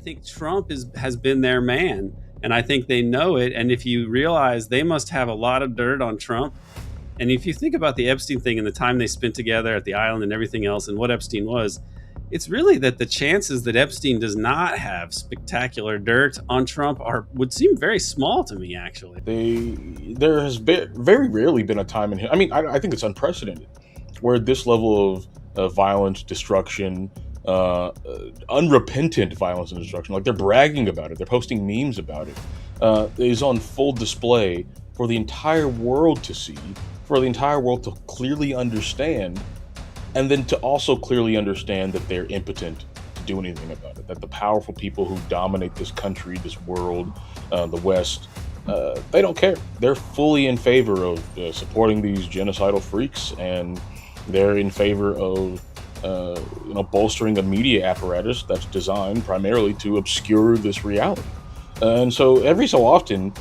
think Trump has been their man, and I think they know it. And if you realize they must have a lot of dirt on Trump, and if you think about the Epstein thing and the time they spent together at the island and everything else, and what Epstein was, it's really that the chances that Epstein does not have spectacular dirt on Trump are would seem very small to me, actually. There has been very rarely been a time in. I mean, I think it's unprecedented where this level of violence, destruction, unrepentant violence and destruction, like they're bragging about it, they're posting memes about it, is on full display for the entire world to see, for the entire world to clearly understand, and then to also clearly understand that they're impotent to do anything about it. That the powerful people who dominate this country, this world, the West, they don't care. They're fully in favor of supporting these genocidal freaks, and they're in favor of bolstering a media apparatus that's designed primarily to obscure this reality. And so every so often,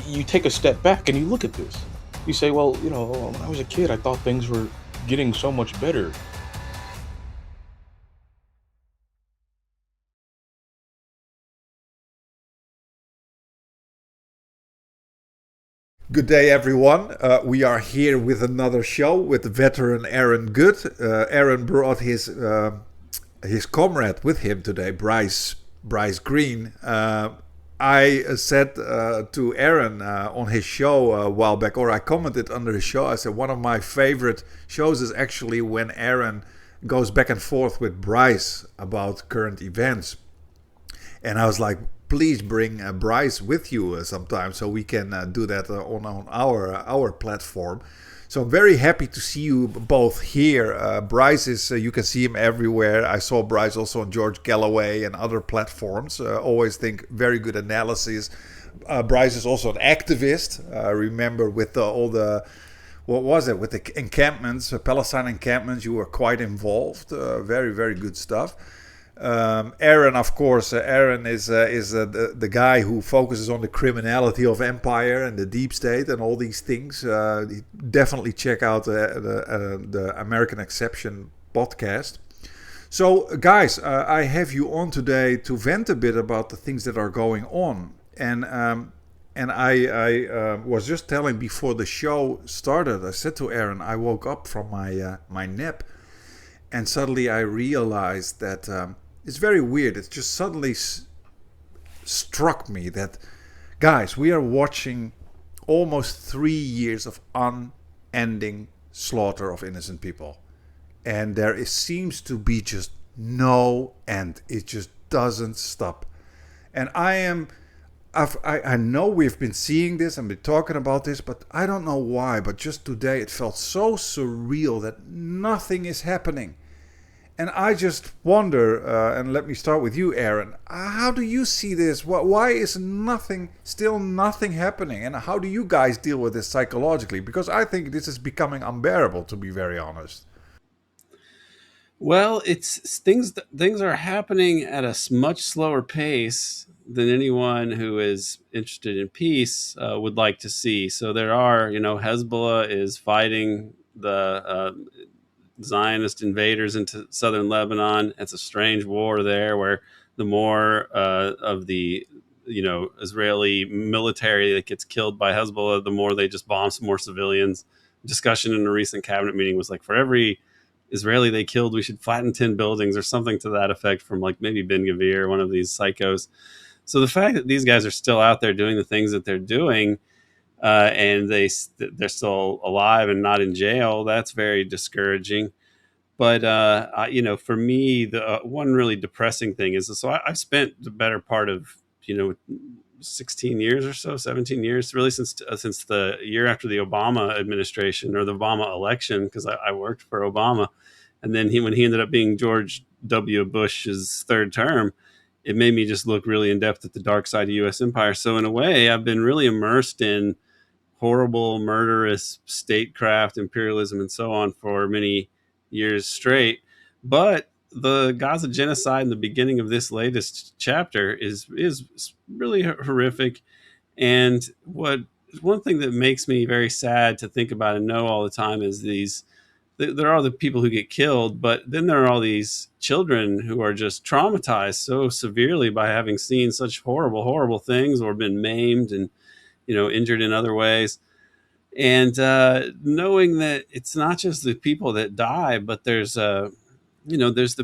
you take a step back and you look at this. You say, well, when I was a kid, I thought things were getting so much better. Good day, everyone. We are here with another show with veteran Aaron Good. Aaron brought his comrade with him today, Bryce Greene. I said to Aaron on his show a while back, or I commented under his show. I said one of my favorite shows is actually when Aaron goes back and forth with Bryce about current events. And I was like, please bring Bryce with you sometime so we can do that on our platform. So I'm very happy to see you both here. Bryce is, you can see him everywhere. I saw Bryce also on George Galloway and other platforms. Always think very good analysis. Bryce is also an activist. Remember with all the, what was it, with the encampments, Palestine encampments, you were quite involved. Very, very good stuff. Aaron, of course, Aaron is the guy who focuses on the criminality of empire and the deep state and all these things. Definitely check out the American Exception podcast. So, guys, I have you on today to vent a bit about the things that are going on. And I was just telling before the show started, I said to Aaron, I woke up from my nap, and suddenly I realized that it's very weird. It just suddenly struck me that, guys, we are watching almost 3 years of unending slaughter of innocent people. And seems to be just no end. It just doesn't stop. And I know we've been seeing this and been talking about this, but I don't know why. But just today it felt so surreal that nothing is happening. And I just wonder, and let me start with you, Aaron. How do you see this? Why is still nothing happening? And how do you guys deal with this psychologically? Because I think this is becoming unbearable, to be very honest. Well, it's things are happening at a much slower pace than anyone who is interested in peace would like to see. So there are, Hezbollah is fighting the Zionist invaders into southern Lebanon. It's a strange war there, where the more of the Israeli military that gets killed by Hezbollah, the more they just bomb some more civilians. Discussion in a recent cabinet meeting was like, for every Israeli they killed, we should flatten 10 buildings or something to that effect, from like maybe Ben Gavir, one of these psychos. So the fact that these guys are still out there doing the things that they're doing, and they're still alive and not in jail, that's very discouraging. But for me, the one really depressing thing is, so I spent the better part of 16 years or so, 17 years, really since the year after the Obama administration, or the Obama election, because I worked for Obama, and then when he ended up being George W. Bush's third term, it made me just look really in depth at the dark side of U.S. empire. So in a way, I've been really immersed in horrible, murderous statecraft, imperialism, and so on for many years straight. But the Gaza genocide in the beginning of this latest chapter is really horrific. And one thing that makes me very sad to think about and know all the time is these there are the people who get killed, but then there are all these children who are just traumatized so severely by having seen such horrible, horrible things, or been maimed and injured in other ways. And knowing that it's not just the people that die, but there's the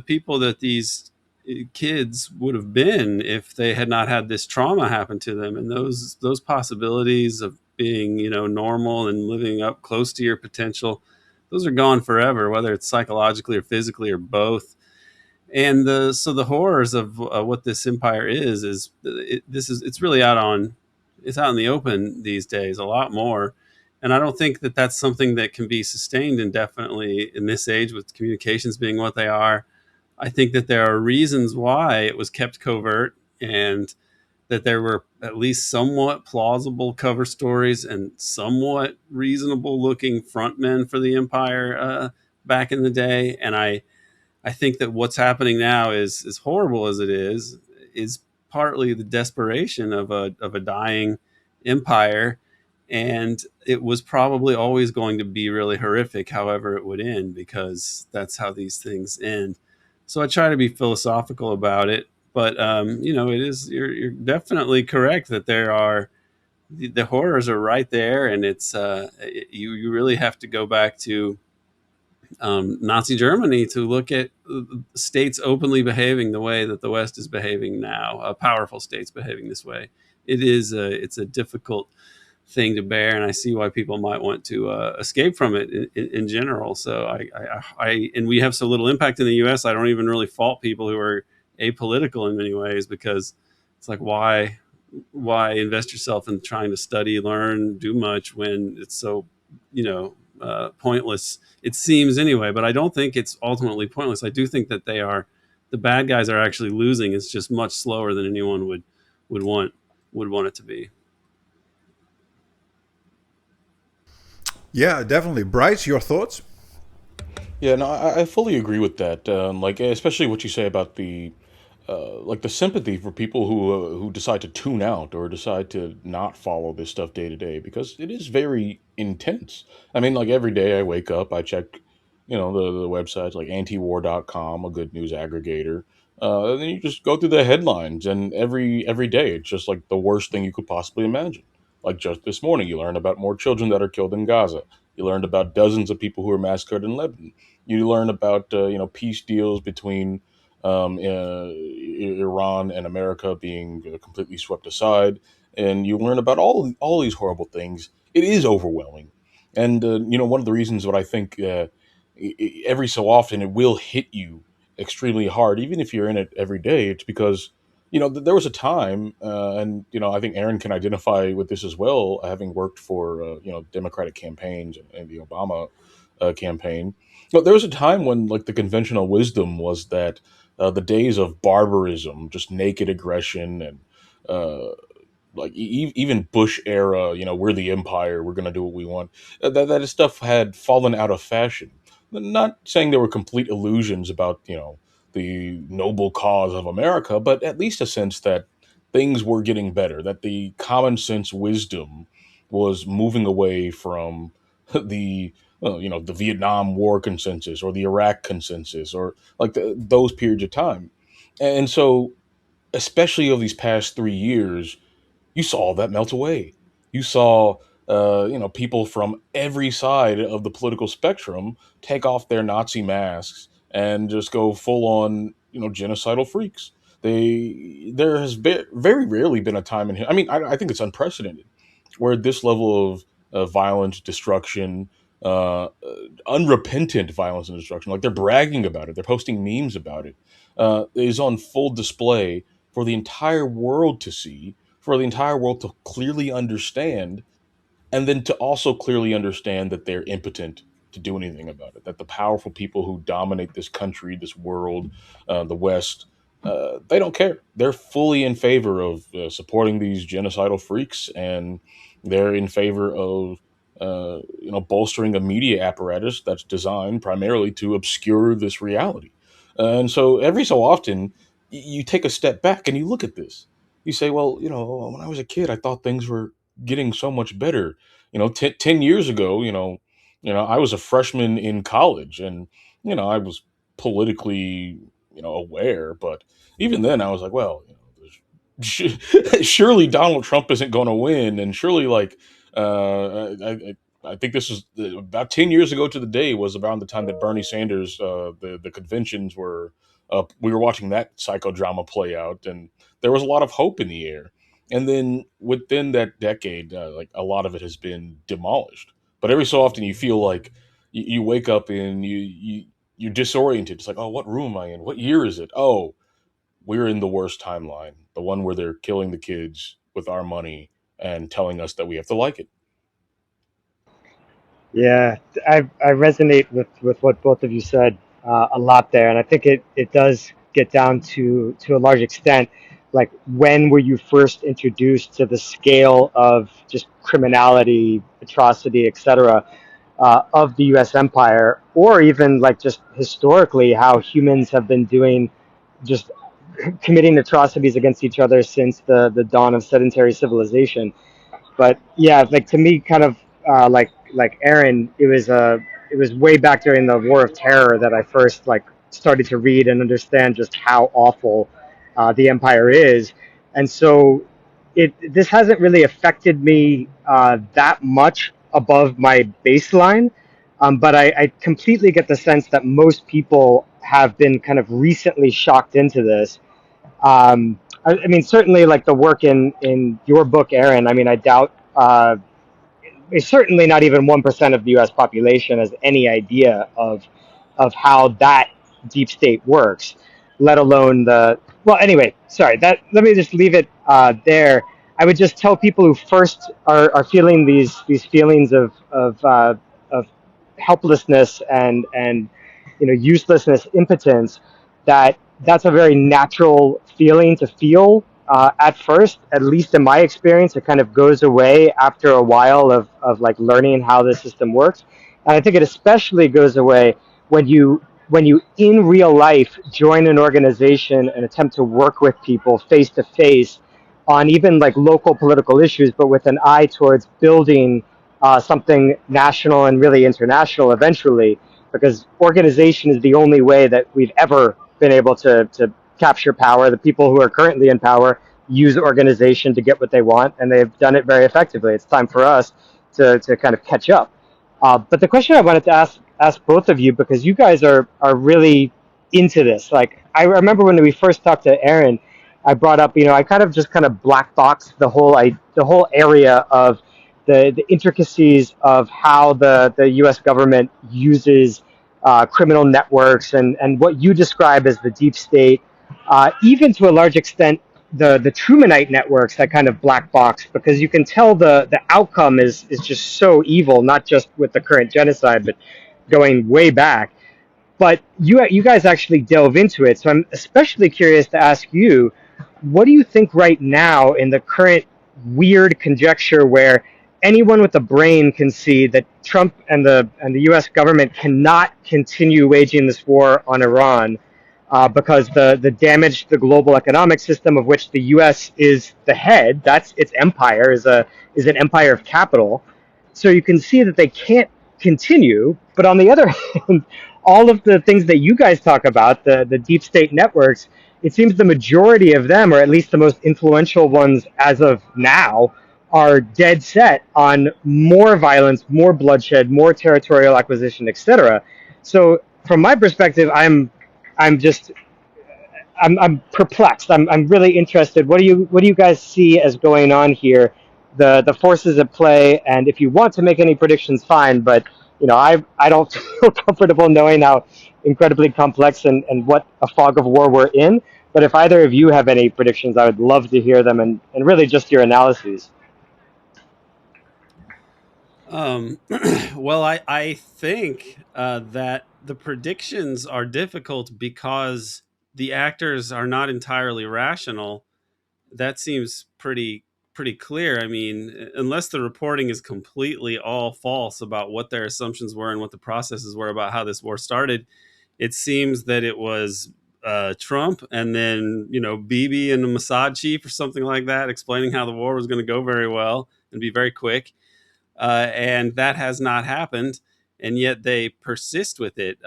people that these kids would have been if they had not had this trauma happen to them, and those possibilities of being normal and living up close to your potential, those are gone forever, whether it's psychologically or physically or both. And the horrors of what this empire it's really it's out in the open these days a lot more. And I don't think that that's something that can be sustained indefinitely in this age, with communications being what they are. I think that there are reasons why it was kept covert, and that there were at least somewhat plausible cover stories and somewhat reasonable looking frontmen for the empire back in the day. And I think that what's happening now is, as horrible as it is partly the desperation of a dying empire. And it was probably always going to be really horrific, however it would end, because that's how these things end. So I try to be philosophical about it, but it is, you're definitely correct that there are the horrors are right there, and you really have to go back to Nazi Germany to look at states openly behaving the way that the West is behaving now, powerful states behaving this way. It's a difficult thing to bear, and I see why people might want to escape from it in general. So and we have so little impact in the U.S. I don't even really fault people who are apolitical in many ways, because it's like, why invest yourself in trying to study, learn, do much when it's so pointless, it seems anyway. But I don't think it's ultimately pointless. I do think that the bad guys are actually losing. It's just much slower than anyone would want would want it to be. Yeah, definitely. Bryce, your thoughts? Yeah, no, I fully agree with that. Like, especially what you say about the sympathy for people who decide to tune out or decide to not follow this stuff day to day, because it is very intense. I mean, like every day I wake up, I check, the websites like antiwar.com, a good news aggregator. And then you just go through the headlines, and every day it's just like the worst thing you could possibly imagine. Like just this morning, you learn about more children that are killed in Gaza. You learned about dozens of people who are massacred in Lebanon. You learn about peace deals between Iran and America being completely swept aside, and you learn about all these horrible things. It is overwhelming, and one of the reasons what I think every so often it will hit you extremely hard, even if you're in it every day. It's because there was a time, and I think Aaron can identify with this as well, having worked for Democratic campaigns and the Obama campaign. But there was a time when like the conventional wisdom was that the days of barbarism, just naked aggression, and uh, even Bush era, we're the empire, we're going to do what we want. That stuff had fallen out of fashion. Not saying there were complete illusions about the noble cause of America, but at least a sense that things were getting better, that the common sense wisdom was moving away from the the Vietnam War consensus or the Iraq consensus, or like those periods of time. And so, especially over these past 3 years, you saw that melt away. You saw, people from every side of the political spectrum take off their Nazi masks and just go full on, genocidal freaks. There has been very rarely been a time in here. I mean, I think it's unprecedented where this level of violence, destruction, unrepentant violence and destruction, like they're bragging about it, they're posting memes about it, is on full display for the entire world to see, for the entire world to clearly understand, and then to also clearly understand that they're impotent to do anything about it. That the powerful people who dominate this country, this world, the West, they don't care. They're fully in favor of supporting these genocidal freaks, and they're in favor of bolstering a media apparatus that's designed primarily to obscure this reality. And so every so often, you take a step back and you look at this. You say, well, when I was a kid, I thought things were getting so much better. 10 years ago, I was a freshman in college, and I was politically, aware, but even then, I was like, well, surely Donald Trump isn't going to win, and surely, like, I think this was about 10 years ago to the day was around the time that Bernie Sanders, the conventions were. We were watching that psychodrama play out, and there was a lot of hope in the air. And then within that decade, like a lot of it has been demolished. But every so often, you feel like you wake up and you're disoriented. It's like, oh, what room am I in? What year is it? Oh, we're in the worst timeline, the one where they're killing the kids with our money and telling us that we have to like it. Yeah, I resonate with what both of you said a lot there, and I think it does get down to a large extent, like when were you first introduced to the scale of just criminality, atrocity, etc., of the U.S. empire, or even like just historically how humans have been doing just committing atrocities against each other since the dawn of sedentary civilization. But yeah, like to me, kind of like Aaron, it was way back during the War of Terror that I first like started to read and understand just how awful the Empire is, and so it this hasn't really affected me that much above my baseline, but I completely get the sense that most people have been kind of recently shocked into this. I mean, certainly, like the work in your book, Aaron. I mean, I doubt certainly not even 1% of the U.S. population has any idea of how that deep state works, let alone the. Well, anyway, sorry. That let me just leave it there. I would just tell people who first are feeling these feelings of helplessness and uselessness, impotence, that that's a very natural feeling to feel at first. At least in my experience, it kind of goes away after a while of like learning how the system works, and I think it especially goes away when you in real life join an organization and attempt to work with people face to face on even like local political issues, but with an eye towards building something national and really international eventually, because organization is the only way that we've ever been able to capture power. The people who are currently in power use organization to get what they want, and they've done it very effectively. It's time for us to kind of catch up. But the question I wanted to ask both of you, because you guys are really into this. Like I remember when we first talked to Aaron, I brought up, I kind of black boxed the whole area of the intricacies of how the U.S. government uses criminal networks and what you describe as the deep state, even to a large extent the Trumanite networks, that kind of black box, because you can tell the outcome is just so evil, not just with the current genocide, but going way back. But you guys actually delve into it, so I'm especially curious to ask you, what do you think right now in the current weird conjecture where anyone with a brain can see that Trump and the U.S. government cannot continue waging this war on Iran because the damage to the global economic system of which the U.S. is the head, that's its empire, is an empire of capital. So you can see that they can't continue. But on the other hand, all of the things that you guys talk about, the deep state networks, it seems the majority of them, or at least the most influential ones as of now, are dead set on more violence, more bloodshed, more territorial acquisition, etc. So from my perspective, I'm just I'm perplexed. I'm really interested. What do you guys see as going on here? The forces at play, and if you want to make any predictions, fine. But I don't feel comfortable knowing how incredibly complex and what a fog of war we're in. But if either of you have any predictions, I would love to hear them, and really just your analyses. Well, I think that the predictions are difficult because the actors are not entirely rational. That seems pretty clear. I mean, unless the reporting is completely all false about what their assumptions were and what the processes were about how this war started, it seems that it was Trump and then Bibi and the Mossad chief or something like that, explaining how the war was going to go very well and be very quick, and that has not happened. and yet they persist with it.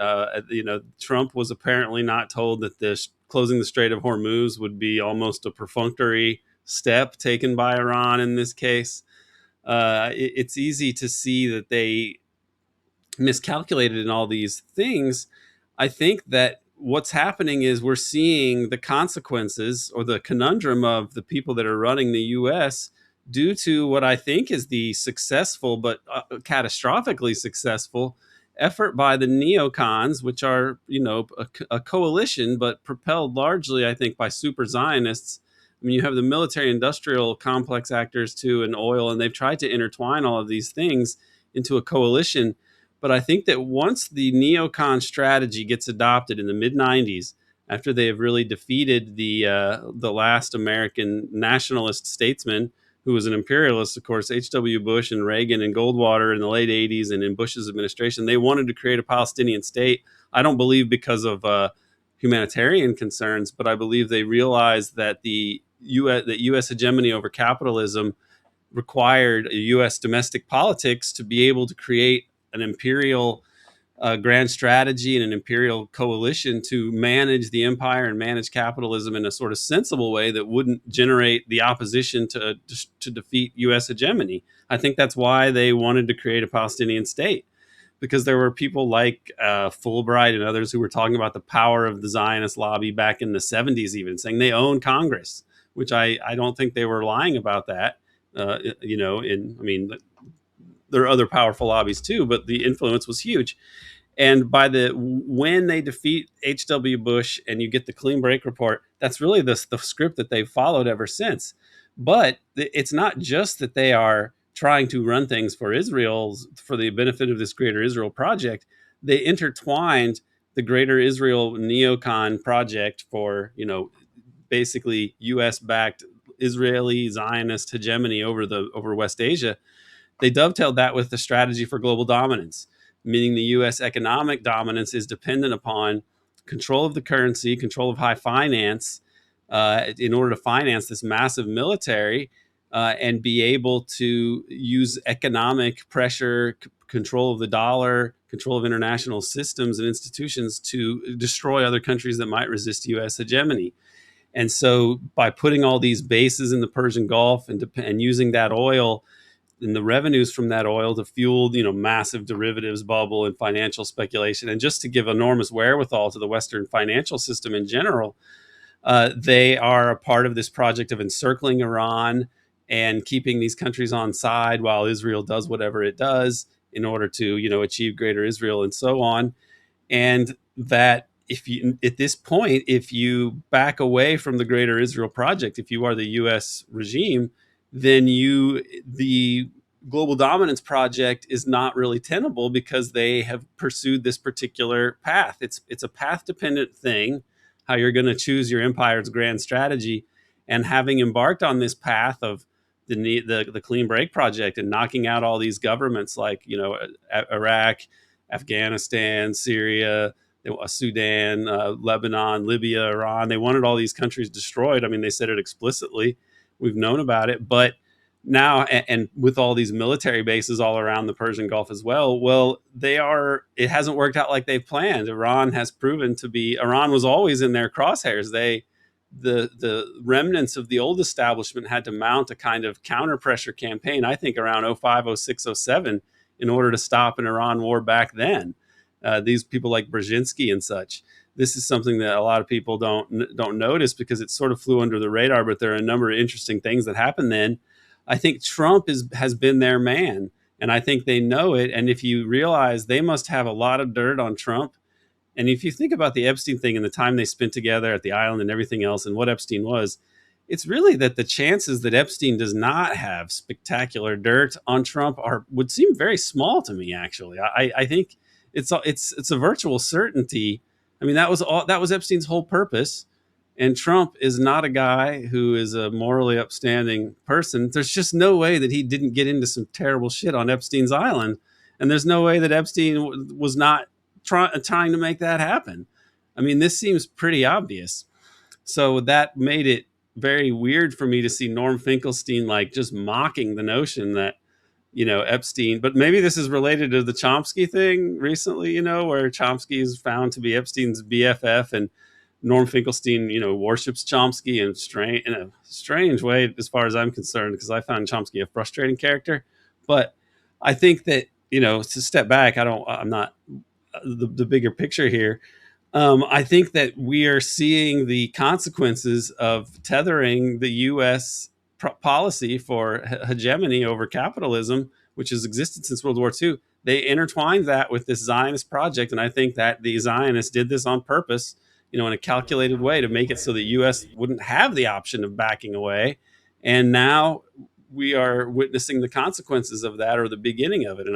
Trump was apparently not told that this closing the Strait of Hormuz would be almost a perfunctory step taken by Iran in this case. It's easy to see that they miscalculated in all these things. I think that what's happening is we're seeing the consequences or the conundrum of the people that are running the US due to what I think is the successful but catastrophically successful effort by the neocons, which are, a coalition, but propelled largely, I think, by super Zionists. I mean, you have the military industrial complex actors too, and oil, and they've tried to intertwine all of these things into a coalition. But I think that once the neocon strategy gets adopted in the mid '90s, after they have really defeated the last American nationalist statesman, who was an imperialist, of course, H.W. Bush and Reagan and Goldwater in the late '80s, and in Bush's administration, they wanted to create a Palestinian state. I don't believe because of humanitarian concerns, but I believe they realized that the U.S. hegemony over capitalism required U.S. domestic politics to be able to create an imperial grand strategy and an imperial coalition to manage the empire and manage capitalism in a sort of sensible way that wouldn't generate the opposition to defeat U.S. hegemony. I think that's why they wanted to create a Palestinian state, because there were people like Fulbright and others who were talking about the power of the Zionist lobby back in the 70s, even saying they own Congress, which I don't think they were lying about that. There are other powerful lobbies too, but the influence was huge. And when they defeat H.W. Bush and you get the clean break report, that's really the script that they've followed ever since. But it's not just that they are trying to run things for the benefit of this Greater Israel project. They intertwined the Greater Israel neocon project for, basically U.S. backed Israeli Zionist hegemony over West Asia. They dovetailed that with the strategy for global dominance, meaning the U.S. economic dominance is dependent upon control of the currency, control of high finance, in order to finance this massive military, and be able to use economic pressure, control of the dollar, control of international systems and institutions to destroy other countries that might resist U.S. hegemony. And so by putting all these bases in the Persian Gulf and using that oil and the revenues from that oil to fuel, massive derivatives bubble and financial speculation, and just to give enormous wherewithal to the Western financial system in general, they are a part of this project of encircling Iran and keeping these countries on side while Israel does whatever it does in order to, achieve Greater Israel and so on. And that at this point, if you back away from the Greater Israel project, if you are the U.S. regime, then the global dominance project is not really tenable because they have pursued this particular path. It's a path dependent thing, how you're going to choose your empire's grand strategy. And having embarked on this path of the clean break project and knocking out all these governments like, Iraq, Afghanistan, Syria, Sudan, Lebanon, Libya, Iran, they wanted all these countries destroyed. I mean, they said it explicitly. We've known about it. But now, and with all these military bases all around the Persian Gulf as well, it hasn't worked out like they've planned. Iran was always in their crosshairs. The remnants of the old establishment had to mount a kind of counter pressure campaign, I think around 05, 06, 07, in order to stop an Iran war back then. These people like Brzezinski and such. This is something that a lot of people don't notice because it sort of flew under the radar, but there are a number of interesting things that happened then. I think Trump has been their man, and I think they know it. And if you realize they must have a lot of dirt on Trump, and if you think about the Epstein thing and the time they spent together at the island and everything else and what Epstein was, it's really that the chances that Epstein does not have spectacular dirt on Trump would seem very small to me, actually. I think it's a virtual certainty. I mean, that was Epstein's whole purpose. And Trump is not a guy who is a morally upstanding person. There's just no way that he didn't get into some terrible shit on Epstein's island. And there's no way that Epstein was not trying to make that happen. I mean, this seems pretty obvious. So that made it very weird for me to see Norm Finkelstein like just mocking the notion that Epstein. But maybe this is related to the Chomsky thing recently, where Chomsky is found to be Epstein's BFF, and Norm Finkelstein, worships Chomsky in a strange way, as far as I'm concerned, because I found Chomsky a frustrating character. But I think that, to step back, I'm not the bigger picture here. I think that we are seeing the consequences of tethering the U.S. Policy for hegemony over capitalism, which has existed since World War II. They intertwined that with this Zionist project, and I think that the Zionists did this on purpose, in a calculated way to make it so the U.S. wouldn't have the option of backing away. And now we are witnessing the consequences of that, or the beginning of it. And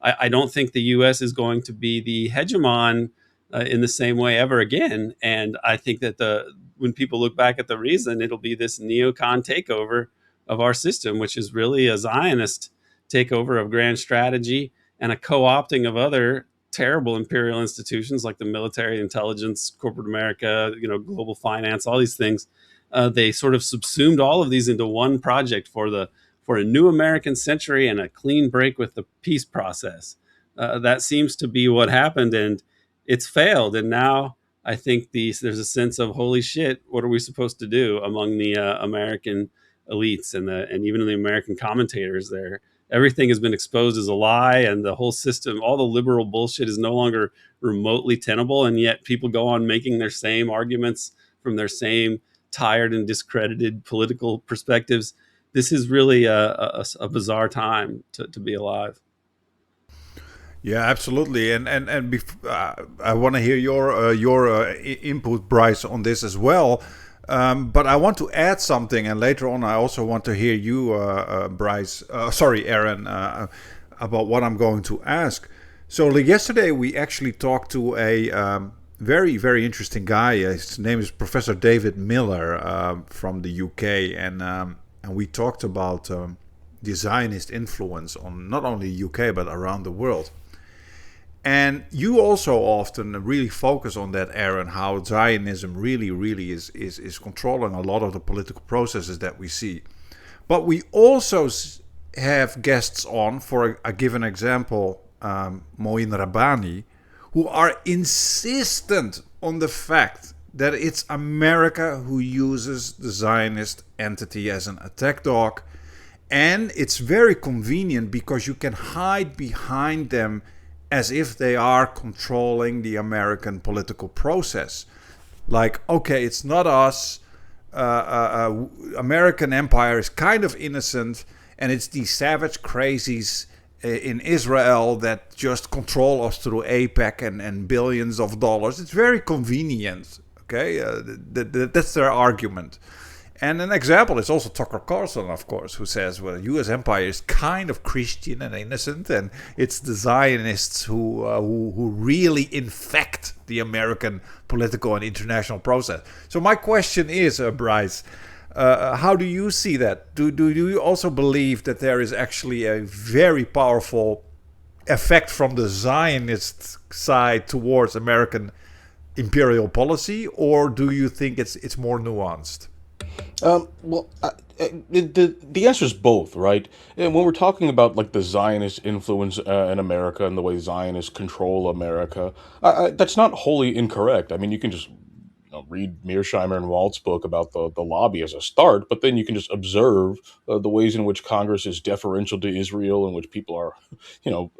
I don't think the U.S. is going to be the hegemon in the same way ever again. And I think that when people look back at the reason, it'll be this neocon takeover of our system, which is really a Zionist takeover of grand strategy and a co-opting of other terrible imperial institutions like the military, intelligence, corporate America, global finance, all these things. They sort of subsumed all of these into one project for a new American century and a clean break with the peace process. That seems to be what happened, and it's failed. And now I think there's a sense of, holy shit, what are we supposed to do among the American elites and even the American commentators there? Everything has been exposed as a lie, and the whole system, all the liberal bullshit, is no longer remotely tenable. And yet people go on making their same arguments from their same tired and discredited political perspectives. This is really a bizarre time to be alive. Yeah, absolutely. I want to hear your input, Bryce, on this as well. But I want to add something, and later on, I also want to hear you, Bryce. Sorry, Aaron, about what I'm going to ask. So yesterday we actually talked to a very, very interesting guy. His name is Professor David Miller from the UK, and we talked about the Zionist influence on not only the UK but around the world. And you also often really focus on that, Aaron, how Zionism really, really is controlling a lot of the political processes that we see. But we also have guests on, for a given example, Moin Rabbani, who are insistent on the fact that it's America who uses the Zionist entity as an attack dog. And it's very convenient because you can hide behind them as if they are controlling the American political process. Like, okay, it's not us. American empire is kind of innocent, and it's these savage crazies in Israel that just control us through AIPAC and billions of dollars. It's very convenient. Okay, that's their argument. And an example is also Tucker Carlson, of course, who says, well, the U.S. empire is kind of Christian and innocent, and it's the Zionists who really infect the American political and international process. So my question is, Bryce, how do you see that? Do you also believe that there is actually a very powerful effect from the Zionist side towards American imperial policy, or do you think it's more nuanced? The answer is both, right? And when we're talking about like the Zionist influence in America and the way Zionists control America, that's not wholly incorrect. I mean, you can just read Mearsheimer and Walt's book about the lobby as a start, but then you can just observe the ways in which Congress is deferential to Israel, in which people are,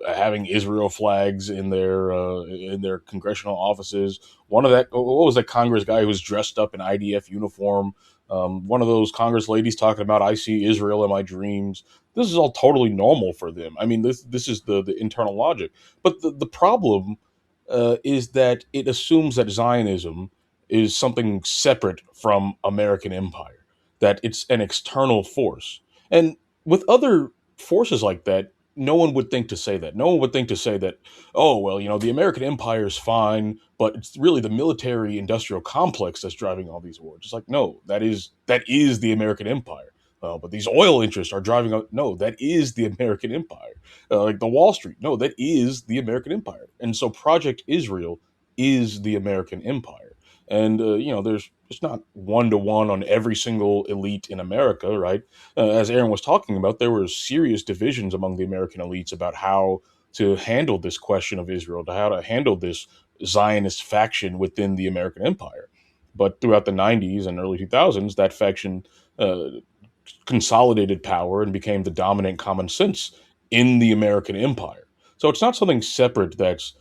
having Israel flags in their congressional offices. What was that Congress guy who was dressed up in IDF uniform? One of those Congress ladies talking about, I see Israel in my dreams. This is all totally normal for them. I mean, this is the internal logic. But the problem is that it assumes that Zionism is something separate from American empire, that it's an external force. And with other forces like that, no one would think to say that. No one would think to say that, oh, well, the American empire is fine, but it's really the military industrial complex that's driving all these wars. It's like, no, that is the American empire. But these oil interests are driving up. No, that is the American empire. Like the Wall Street. No, that is the American empire. And so Project Israel is the American empire. And, there's it's not one to one on every single elite in America, right? As Aaron was talking about, there were serious divisions among the American elites about how to handle this question of Israel, to how to handle this Zionist faction within the American empire. But throughout the 90s and early 2000s, that faction uh, consolidated power and became the dominant common sense in the American empire. So it's not something separate that's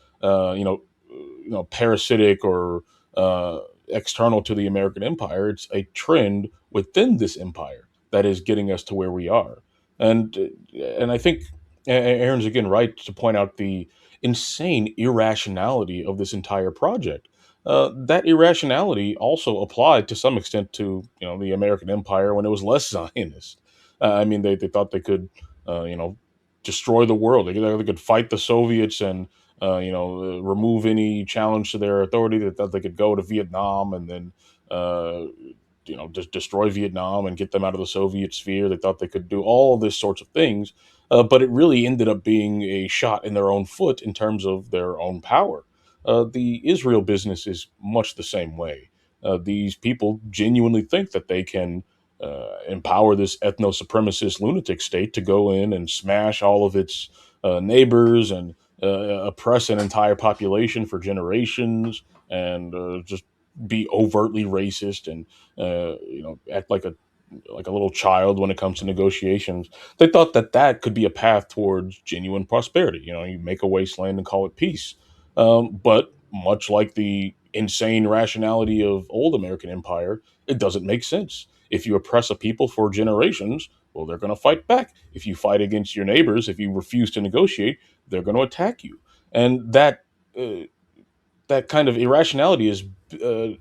parasitic or uh, external to the American empire. It's a trend within this empire that is getting us to where we are. And I think Aaron's again right to point out the insane irrationality of this entire project. That irrationality also applied to some extent to the American Empire when it was less Zionist. I mean, they thought they could destroy the world. They could fight the Soviets and remove any challenge to their authority. They thought they could go to Vietnam and then just destroy Vietnam and get them out of the Soviet sphere. They thought they could do all this sorts of things, but it really ended up being a shot in their own foot in terms of their own power. The Israel business is much the same way. These people genuinely think that they can empower this ethno supremacist lunatic state to go in and smash all of its neighbors and oppress an entire population for generations and just be overtly racist and act like a little child when it comes to negotiations. They thought that that could be a path towards genuine prosperity. You make a wasteland and call it peace. But much like the insane rationality of old American empire, it doesn't make sense. If you oppress a people for generations, well, they're going to fight back. If you fight against your neighbors, if you refuse to negotiate, they're going to attack you. And uh, that kind of irrationality is uh,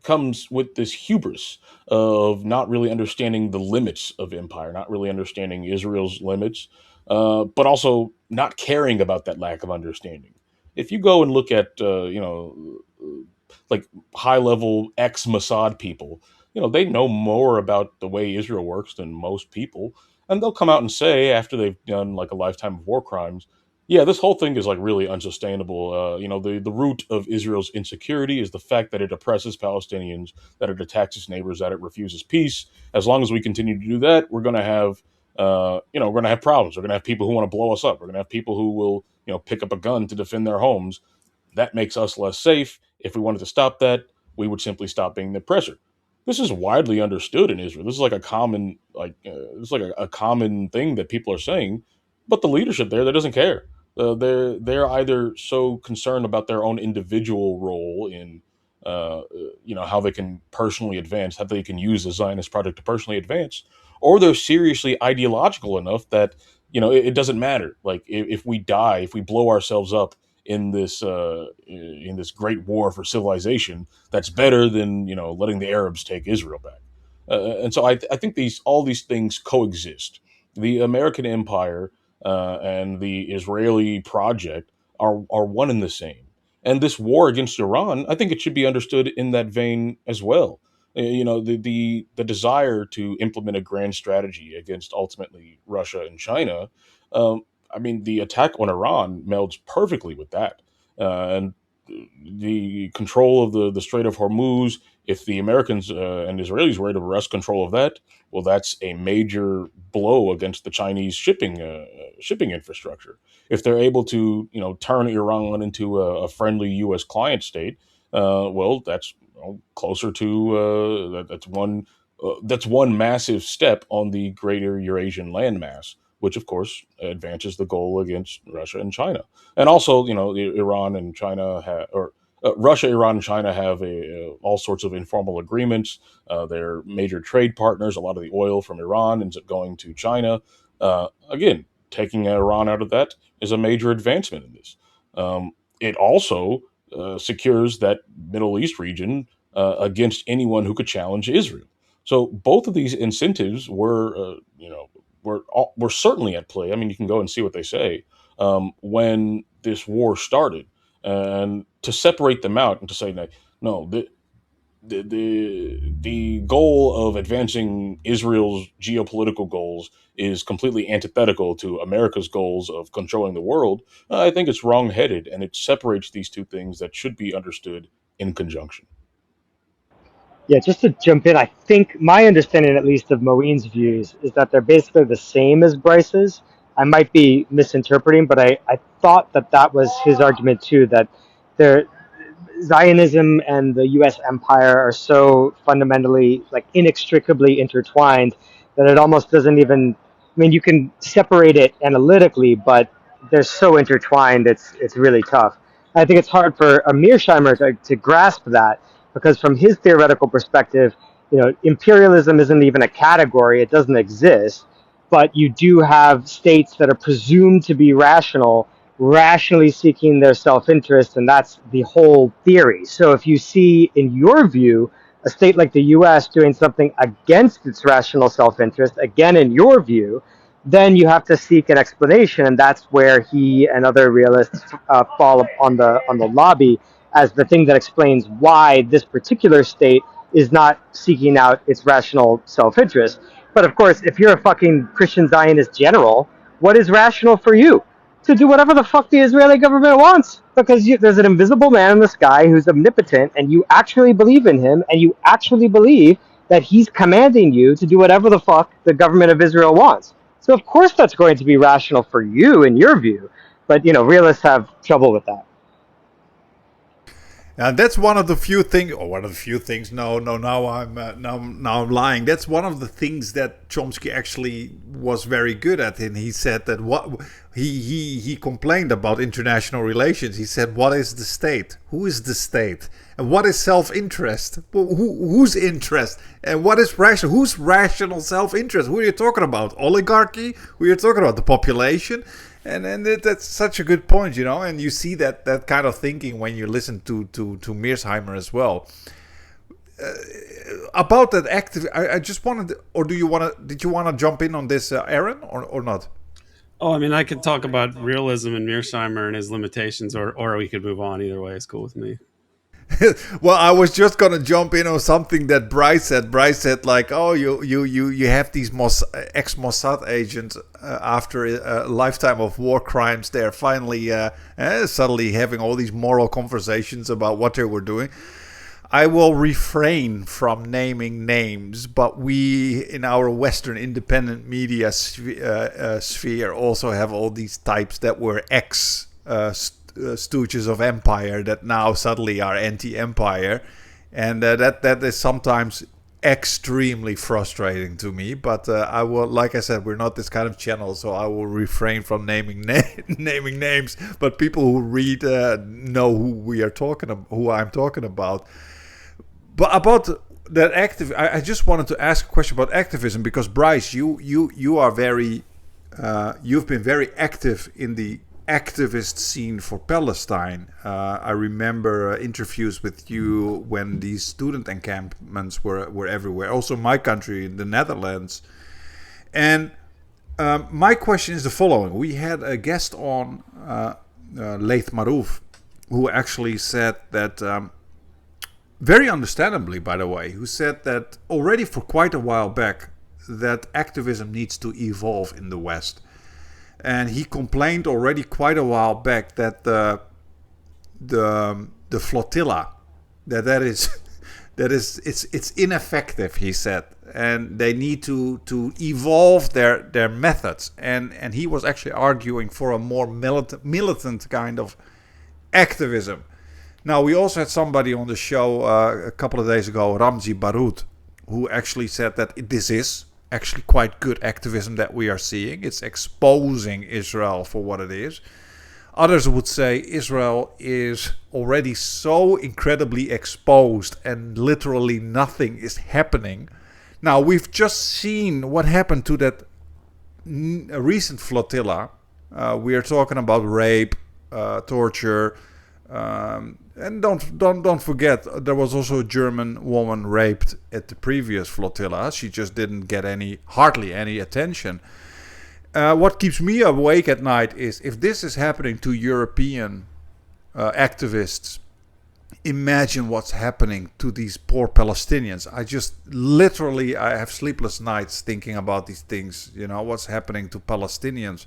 comes with this hubris of not really understanding the limits of empire, not really understanding Israel's limits, but also not caring about that lack of understanding. If you go and look at like high level ex Mossad people, they know more about the way Israel works than most people, and they'll come out and say after they've done like a lifetime of war crimes, yeah, this whole thing is like really unsustainable. The root of Israel's insecurity is the fact that it oppresses Palestinians, that it attacks its neighbors, that it refuses peace. As long as we continue to do that, we're going to have, we're going to have problems. We're going to have people who want to blow us up. We're going to have people who will, pick up a gun to defend their homes. That makes us less safe. If we wanted to stop that, we would simply stop being the oppressor. This is widely understood in Israel. This is like a common, this is like a common thing that people are saying, but the leadership there, that doesn't care. They're either so concerned about their own individual role in how they can personally advance, how they can use the Zionist project to personally advance, or they're seriously ideological enough that it doesn't matter. Like if we die, if we blow ourselves up in this great war for civilization, that's better than letting the Arabs take Israel back. And so I think all these things coexist. The American empire and the Israeli project are one and the same. And this war against Iran, I think it should be understood in that vein as well. The desire to implement a grand strategy against ultimately Russia and China. I mean, the attack on Iran melds perfectly with that. And the control of the Strait of Hormuz, if the Americans and Israelis were able to wrest control of that, well, that's a major blow against the Chinese shipping infrastructure. If they're able to, turn Iran into a friendly U.S. client state, well, that's closer to that's one massive step on the greater Eurasian landmass, which of course advances the goal against Russia and China. And also, Iran and China or Russia, Iran, and China have all sorts of informal agreements. They're major trade partners. A lot of the oil from Iran ends up going to China. Again, taking Iran out of that is a major advancement in this. It also secures that Middle East region against anyone who could challenge Israel. So both of these incentives were certainly at play. I mean, you can go and see what they say when this war started, and to separate them out and to say that no, the goal of advancing Israel's geopolitical goals is completely antithetical to America's goals of controlling the world. I think it's wrongheaded, and it separates these two things that should be understood in conjunction. Yeah, just to jump in, I think my understanding, at least, of Moeen's views is that they're basically the same as Bryce's. I might be misinterpreting, but I thought that that was his argument too, that they're Zionism and the U.S. empire are so fundamentally, like, inextricably intertwined that it almost doesn't even. I mean, you can separate it analytically, but they're so intertwined. It's really tough. I think it's hard for a Mearsheimer to grasp that because, from his theoretical perspective, imperialism isn't even a category; it doesn't exist. But you do have states that are presumed to be rationally seeking their self-interest, and that's the whole theory. So if you see, in your view, a state like the US doing something against its rational self-interest, again, in your view, then you have to seek an explanation, and that's where he and other realists fall on the lobby as the thing that explains why this particular state is not seeking out its rational self-interest. But of course, if you're a fucking Christian Zionist general, what is rational for you? To do whatever the fuck the Israeli government wants, because there's an invisible man in the sky who's omnipotent, and you actually believe in him, and you actually believe that he's commanding you to do whatever the fuck the government of Israel wants. So of course that's going to be rational for you in your view, but realists have trouble with that. That's one of the few things, or one of the few things. No, now I'm lying. That's one of the things that Chomsky actually was very good at, and he said that what he complained about international relations. He said, "What is the state? Who is the state? And what is self-interest? Whose interest? And what is rational? Whose rational self-interest? Who are you talking about? Oligarchy? Who are you talking about? The population?" And that's such a good point, and you see that kind of thinking when you listen to Mearsheimer as well. About that active, I just wanted, or did you want to jump in on this, Aaron, or not? Oh, I mean, I could talk about realism and Mearsheimer and his limitations, or we could move on. Either way is cool with me. Well, I was just gonna jump in on something that Bryce said. Bryce said, like, "Oh, you have these ex-Mossad agents after a lifetime of war crimes. They're finally suddenly having all these moral conversations about what they were doing." I will refrain from naming names, but we in our Western independent media sphere also have all these types that were stooges of empire that now suddenly are anti-empire, and that is sometimes extremely frustrating to me. But I will, like I said, we're not this kind of channel, so I will refrain from naming names. But people who read know who I'm talking about. But about that I just wanted to ask a question about activism, because Bryce, you are very you've been very active in the activist scene for Palestine. I remember interviews with you when these student encampments were everywhere. Also, my country, the Netherlands. And my question is the following: we had a guest on, Leith Marouf, who actually said that, very understandably, by the way, who said that already for quite a while back that activism needs to evolve in the West. And he complained already quite a while back that the flotilla it's ineffective, he said, and they need to evolve their methods. And he was actually arguing for a more militant kind of activism. Now, we also had somebody on the show a couple of days ago, Ramzi Baroud, who actually said that this is actually quite good activism that we are seeing. It's exposing Israel for what it is. Others would say Israel is already so incredibly exposed and literally nothing is happening. Now, we've just seen what happened to that recent flotilla. We are talking about rape, torture, and don't forget, there was also a German woman raped at the previous flotilla. She just didn't get hardly any attention. What keeps me awake at night is if this is happening to European activists, imagine what's happening to these poor Palestinians. I have sleepless nights thinking about these things, what's happening to Palestinians.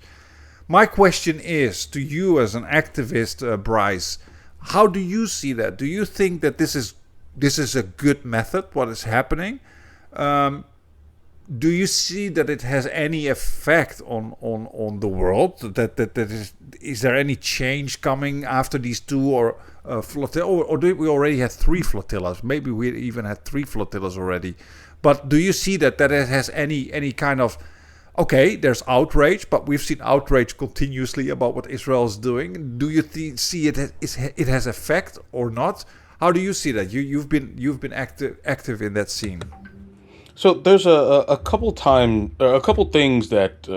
My question is to you as an activist, Bryce, how do you see that? Do you think that this is this is a good method, what is happening. Um, do you see that it has any effect on the world? That is there any change coming after these two or flotilla? Or did we already have three flotillas? Maybe we even had three flotillas already. But do you see that it has any kind of, okay, there's outrage, but we've seen outrage continuously about what Israel is doing. Do you see it has effect or not? How do you see that? You've been active in that scene. So there's a couple a couple things that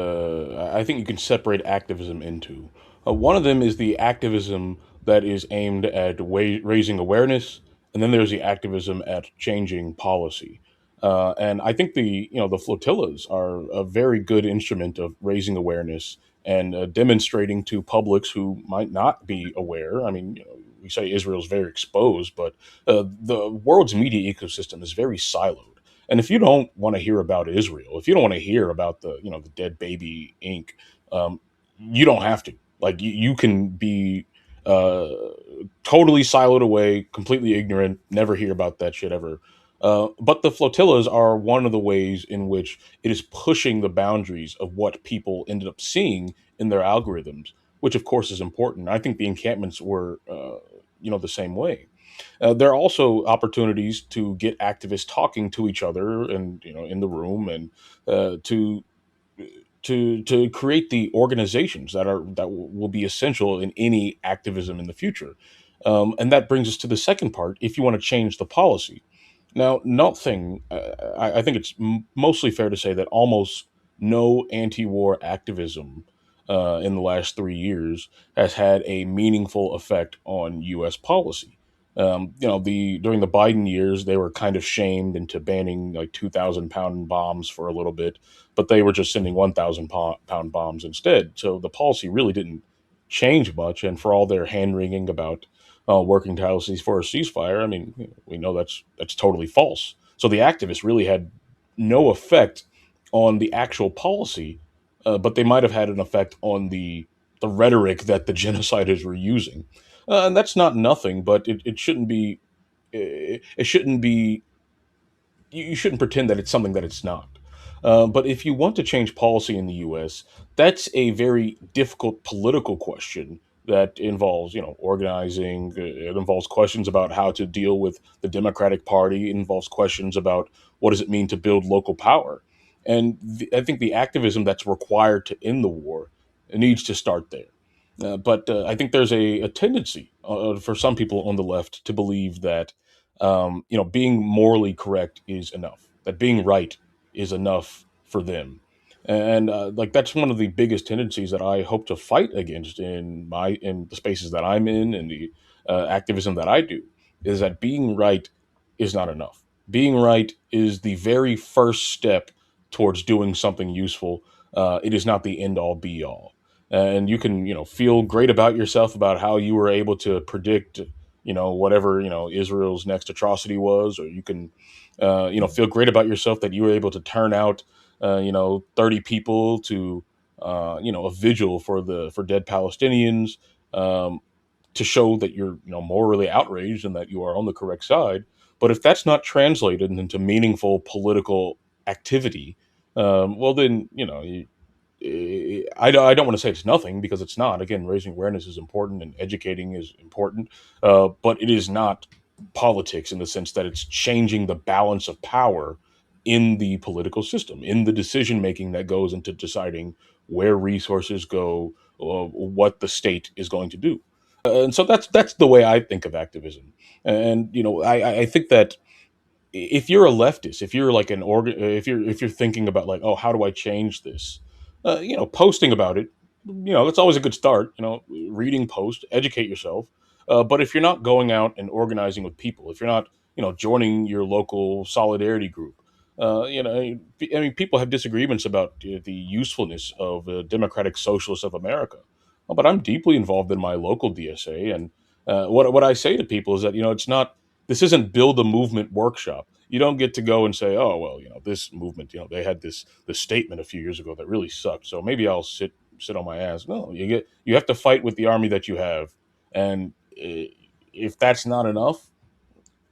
I think you can separate activism into. One of them is the activism that is aimed at raising awareness, and then there's the activism at changing policy. And I think the flotillas are a very good instrument of raising awareness and demonstrating to publics who might not be aware. I mean, we say Israel's very exposed, but the world's media ecosystem is very siloed. And if you don't want to hear about Israel, if you don't want to hear about the dead baby ink, um, you don't have to. Like you can be uh, totally siloed away, completely ignorant, never hear about that shit ever. But the flotillas are one of the ways in which it is pushing the boundaries of what people ended up seeing in their algorithms, which of course is important. I think the encampments were, the same way. There are also opportunities to get activists talking to each other and in the room and to create the organizations that will be essential in any activism in the future. And that brings us to the second part. If you want to change the policy, now, nothing. I think it's mostly fair to say that almost no anti-war activism in the last 3 years has had a meaningful effect on U.S. policy. The during the Biden years, they were kind of shamed into banning like 2,000 pound bombs for a little bit, but they were just sending 1,000 pound bombs instead. So the policy really didn't change much. And for all their hand wringing about working tirelessly for a ceasefire, I mean, we know that's totally false. So the activists really had no effect on the actual policy, but they might have had an effect on the rhetoric that the genociders were using, and that's not nothing. But it shouldn't be. It shouldn't be. You shouldn't pretend that it's something that it's not. But if you want to change policy in the U.S., that's a very difficult political question that involves, organizing. It involves questions about how to deal with the Democratic Party. It involves questions about what does it mean to build local power. And I think the activism that's required to end the war needs to start there. But I think there's a tendency for some people on the left to believe that being morally correct is enough. That being right is enough for them, and like that's one of the biggest tendencies that I hope to fight against in the spaces that I'm in and the activism that I do. Is that being right is not enough. Being right is the very first step towards doing something useful. It is not the end all be all. And you can, feel great about yourself about how you were able to predict whatever Israel's next atrocity was, or you can feel great about yourself that you were able to turn out 30 people to a vigil for dead Palestinians, um, to show that you're morally outraged and that you are on the correct side. But if that's not translated into meaningful political activity, well then I don't want to say it's nothing, because it's not. Again, raising awareness is important and educating is important, but it is not politics in the sense that it's changing the balance of power in the political system, in the decision making that goes into deciding where resources go, what the state is going to do. And so that's the way I think of activism. And I think that if you're a leftist, if you're like if you're thinking about like, oh, how do I change this? Posting about it, that's always a good start. Reading post, educate yourself. But if you're not going out and organizing with people, if you're not, joining your local solidarity group, I mean, people have disagreements about the usefulness of Democratic Socialists of America. But I'm deeply involved in my local DSA, and what I say to people is that it's not. This isn't build a movement workshop. You don't get to go and say, oh well, this movement, they had this statement a few years ago that really sucked, so maybe I'll sit on my ass. No, you have to fight with the army that you have, and if that's not enough,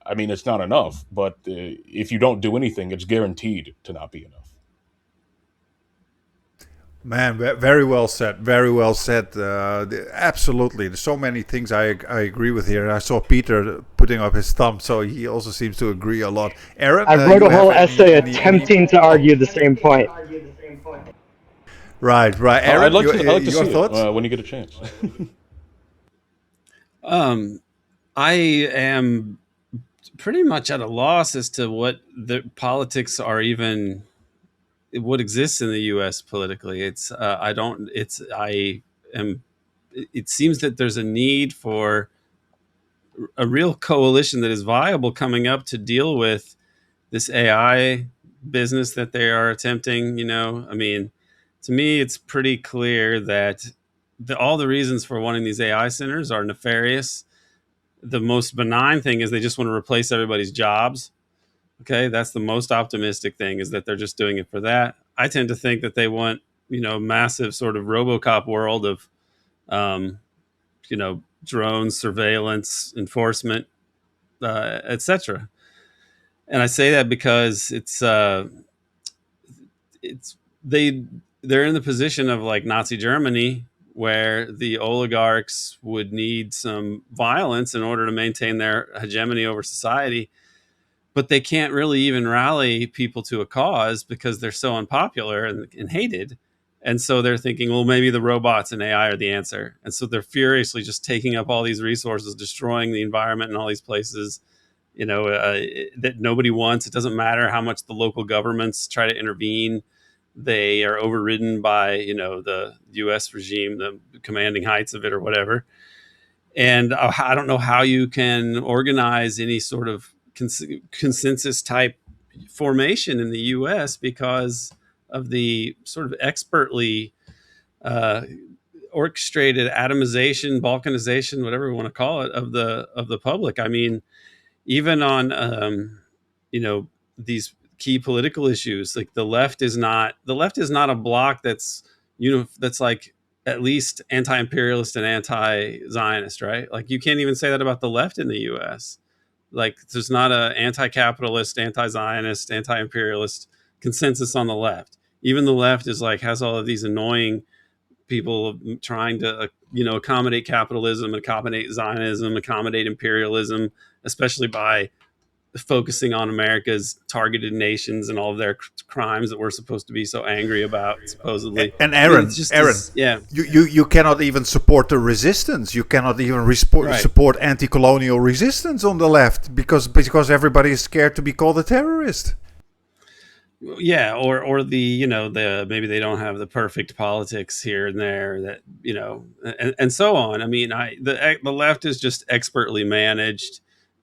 I mean, it's not enough, but if you don't do anything, it's guaranteed to not be enough. Man, very well said. Very well said. Absolutely. There's so many things I agree with here. I saw Peter putting up his thumb, so he also seems to agree a lot. Aaron, I wrote you a have whole essay attempting to Oh, argue the same point. right, right. I'd Aaron, like to. I'd like to your see it thoughts? when you get a chance. Um, I am pretty much at a loss as to what the politics are even what exists in the U.S. politically. It's I don't. It's I am. It seems that there's a need for a real coalition that is viable coming up to deal with this AI business that they are attempting. I mean, to me, it's pretty clear that all the reasons for wanting these AI centers are nefarious. The most benign thing is they just want to replace everybody's jobs. Okay, that's the most optimistic thing, is that they're just doing it for that. I tend to think that they want, massive sort of RoboCop world of, um, drones, surveillance, enforcement, etc. And I say that because it's they're in the position of like Nazi Germany, where the oligarchs would need some violence in order to maintain their hegemony over society, but they can't really even rally people to a cause because they're so unpopular and hated. And so they're thinking, well, maybe the robots and AI are the answer. And so they're furiously just taking up all these resources, destroying the environment in all these places, that nobody wants. It doesn't matter how much the local governments try to intervene. They are overridden by, the U.S. regime, the commanding heights of it or whatever. And I don't know how you can organize any sort of consensus type formation in the U.S. because of the sort of expertly uh, orchestrated atomization, balkanization, whatever we want to call it, of the public. I mean, even on these key political issues, like the left is not a bloc that's like at least anti-imperialist and anti-Zionist, right? Like you can't even say that about the left in the U.S. Like there's not a anti-capitalist, anti-Zionist, anti-imperialist consensus on the left. Even the left is like has all of these annoying people trying to accommodate capitalism, accommodate Zionism, accommodate imperialism, especially by focusing on America's targeted nations and all of their crimes that we're supposed to be so angry about, supposedly. And I mean, it's Aaron, just Aaron, as yeah, you cannot even support the resistance. You cannot even right. support anti-colonial resistance on the left because everybody is scared to be called a terrorist. Yeah, or the the maybe they don't have the perfect politics here and there, that and so on. I mean, the left is just expertly managed.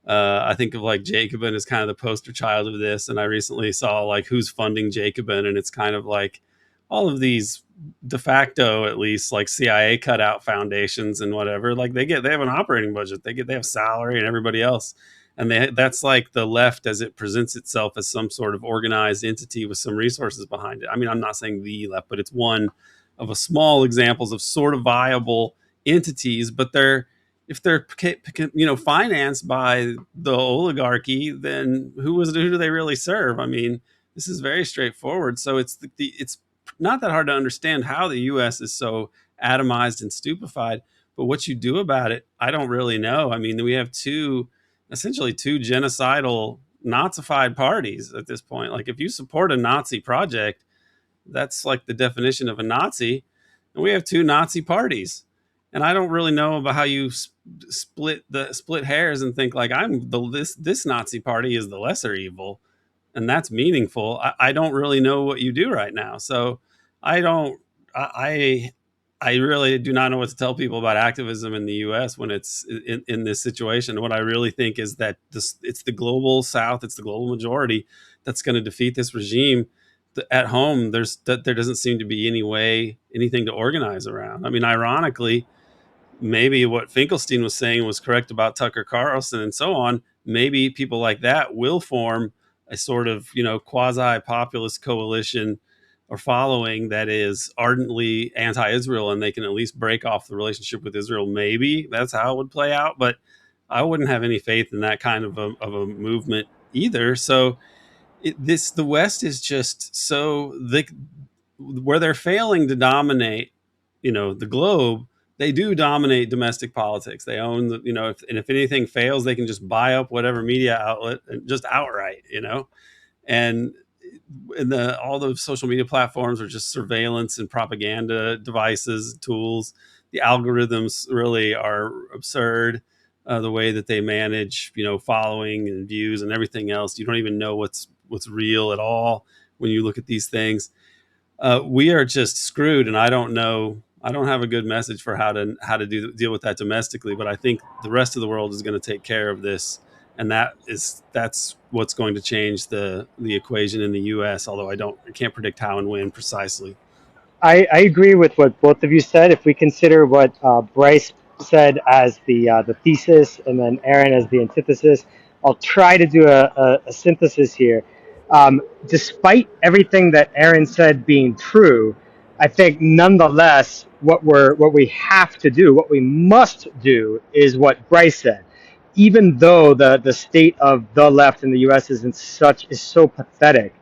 I think of like Jacobin as kind of the poster child of this, and I recently saw like who's funding Jacobin, and it's kind of like all of these de facto, at least, like CIA cutout foundations and whatever. Like they have an operating budget, they have salary and everybody else, and that's like the left as it presents itself as some sort of organized entity with some resources behind it. I mean, I'm not saying the left, but it's one of a small examples of sort of viable entities. But if they're financed by the oligarchy, then who do they really serve? I mean, this is very straightforward. So it's not that hard to understand how the U.S. is so atomized and stupefied. But what you do about it, I don't really know. I mean, we have essentially two genocidal Nazified parties at this point. Like if you support a Nazi project, that's like the definition of a Nazi. And we have two Nazi parties. And I don't really know about how you split hairs and think like this Nazi party is the lesser evil, and that's meaningful. I don't really know what you do right now. So I don't I I really do not know what to tell people about activism in the U.S. when it's in this situation. What I really think is that it's the global South, it's the global majority that's going to defeat this regime. At home, there doesn't seem to be anything to organize around. I mean, ironically, maybe what Finkelstein was saying was correct about Tucker Carlson and so on. Maybe people like that will form a sort of, quasi populist coalition or following that is ardently anti-Israel, and they can at least break off the relationship with Israel. Maybe that's how it would play out. But I wouldn't have any faith in that kind of a movement either. So the West is just so where they're failing to dominate, the globe. They do dominate domestic politics. They own the, if anything fails, they can just buy up whatever media outlet and just outright, and all those social media platforms are just surveillance and propaganda devices, tools. The algorithms really are absurd. The way that they manage, following and views and everything else, you don't even know what's real at all when you look at these things. We are just screwed, and I don't know. I don't have a good message for how to deal with that domestically, but I think the rest of the world is going to take care of this, and that's what's going to change the equation in the U.S. Although I can't predict how and when precisely. I agree with what both of you said. If we consider what Bryce said as the thesis and then Aaron as the antithesis, I'll try to do a synthesis here. Despite everything that Aaron said being true, I think nonetheless what we have to do, what we must do, is what Bryce said. Even though the state of the left in the U.S. is so pathetic,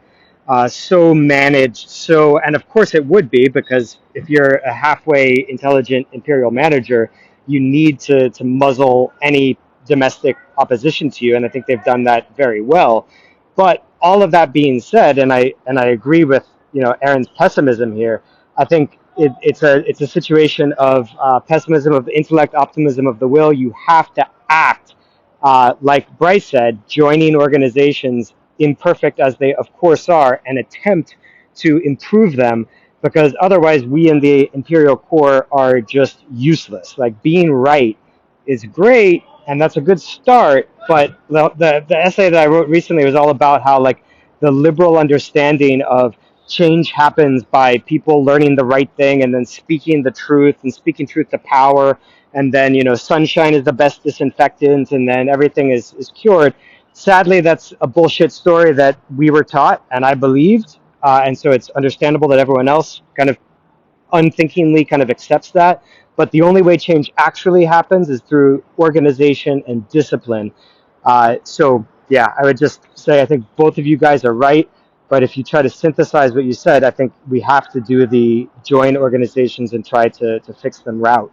so managed, and of course it would be, because if you're a halfway intelligent imperial manager, you need to muzzle any domestic opposition to you, and I think they've done that very well. But all of that being said, and I agree with Aaron's pessimism here. I think it's a situation of pessimism of the intellect, optimism of the will. You have to act, like Bryce said, joining organizations, imperfect as they of course are, and attempt to improve them, because otherwise we in the imperial core are just useless. Like, being right is great, and that's a good start, but the essay that I wrote recently was all about how, like, the liberal understanding of change happens by people learning the right thing and then speaking the truth and speaking truth to power, and then sunshine is the best disinfectant, and then everything is cured. Sadly, that's a bullshit story that we were taught and I believed, and so it's understandable that everyone else kind of unthinkingly kind of accepts that. But the only way change actually happens is through organization and discipline. So yeah, I would just say I think both of you guys are right. But if you try to synthesize what you said, I think we have to do the join organizations and try to fix them route.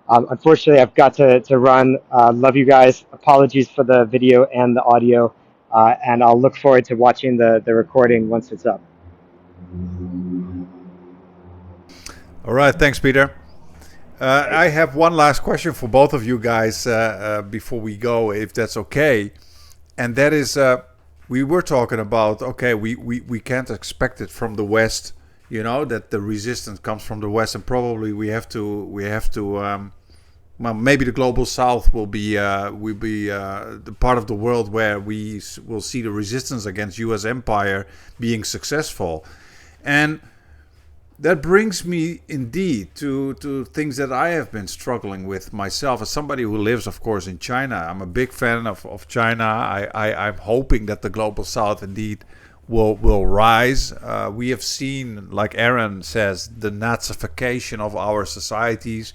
Unfortunately, I've got to run. Love you guys. Apologies for the video and the audio. And I'll look forward to watching the recording once it's up. All right, thanks, Peter. I have one last question for both of you guys before we go, if that's okay. And that is, we were talking about, okay, we can't expect it from the West, that the resistance comes from the West, and probably we have to well, maybe the global South will be the part of the world where we will see the resistance against U.S. empire being successful. And that brings me indeed to things that I have been struggling with myself as somebody who lives, of course, in China. I'm a big fan of China. I'm hoping that the global South indeed will rise. We have seen, like Aaron says, the Nazification of our societies.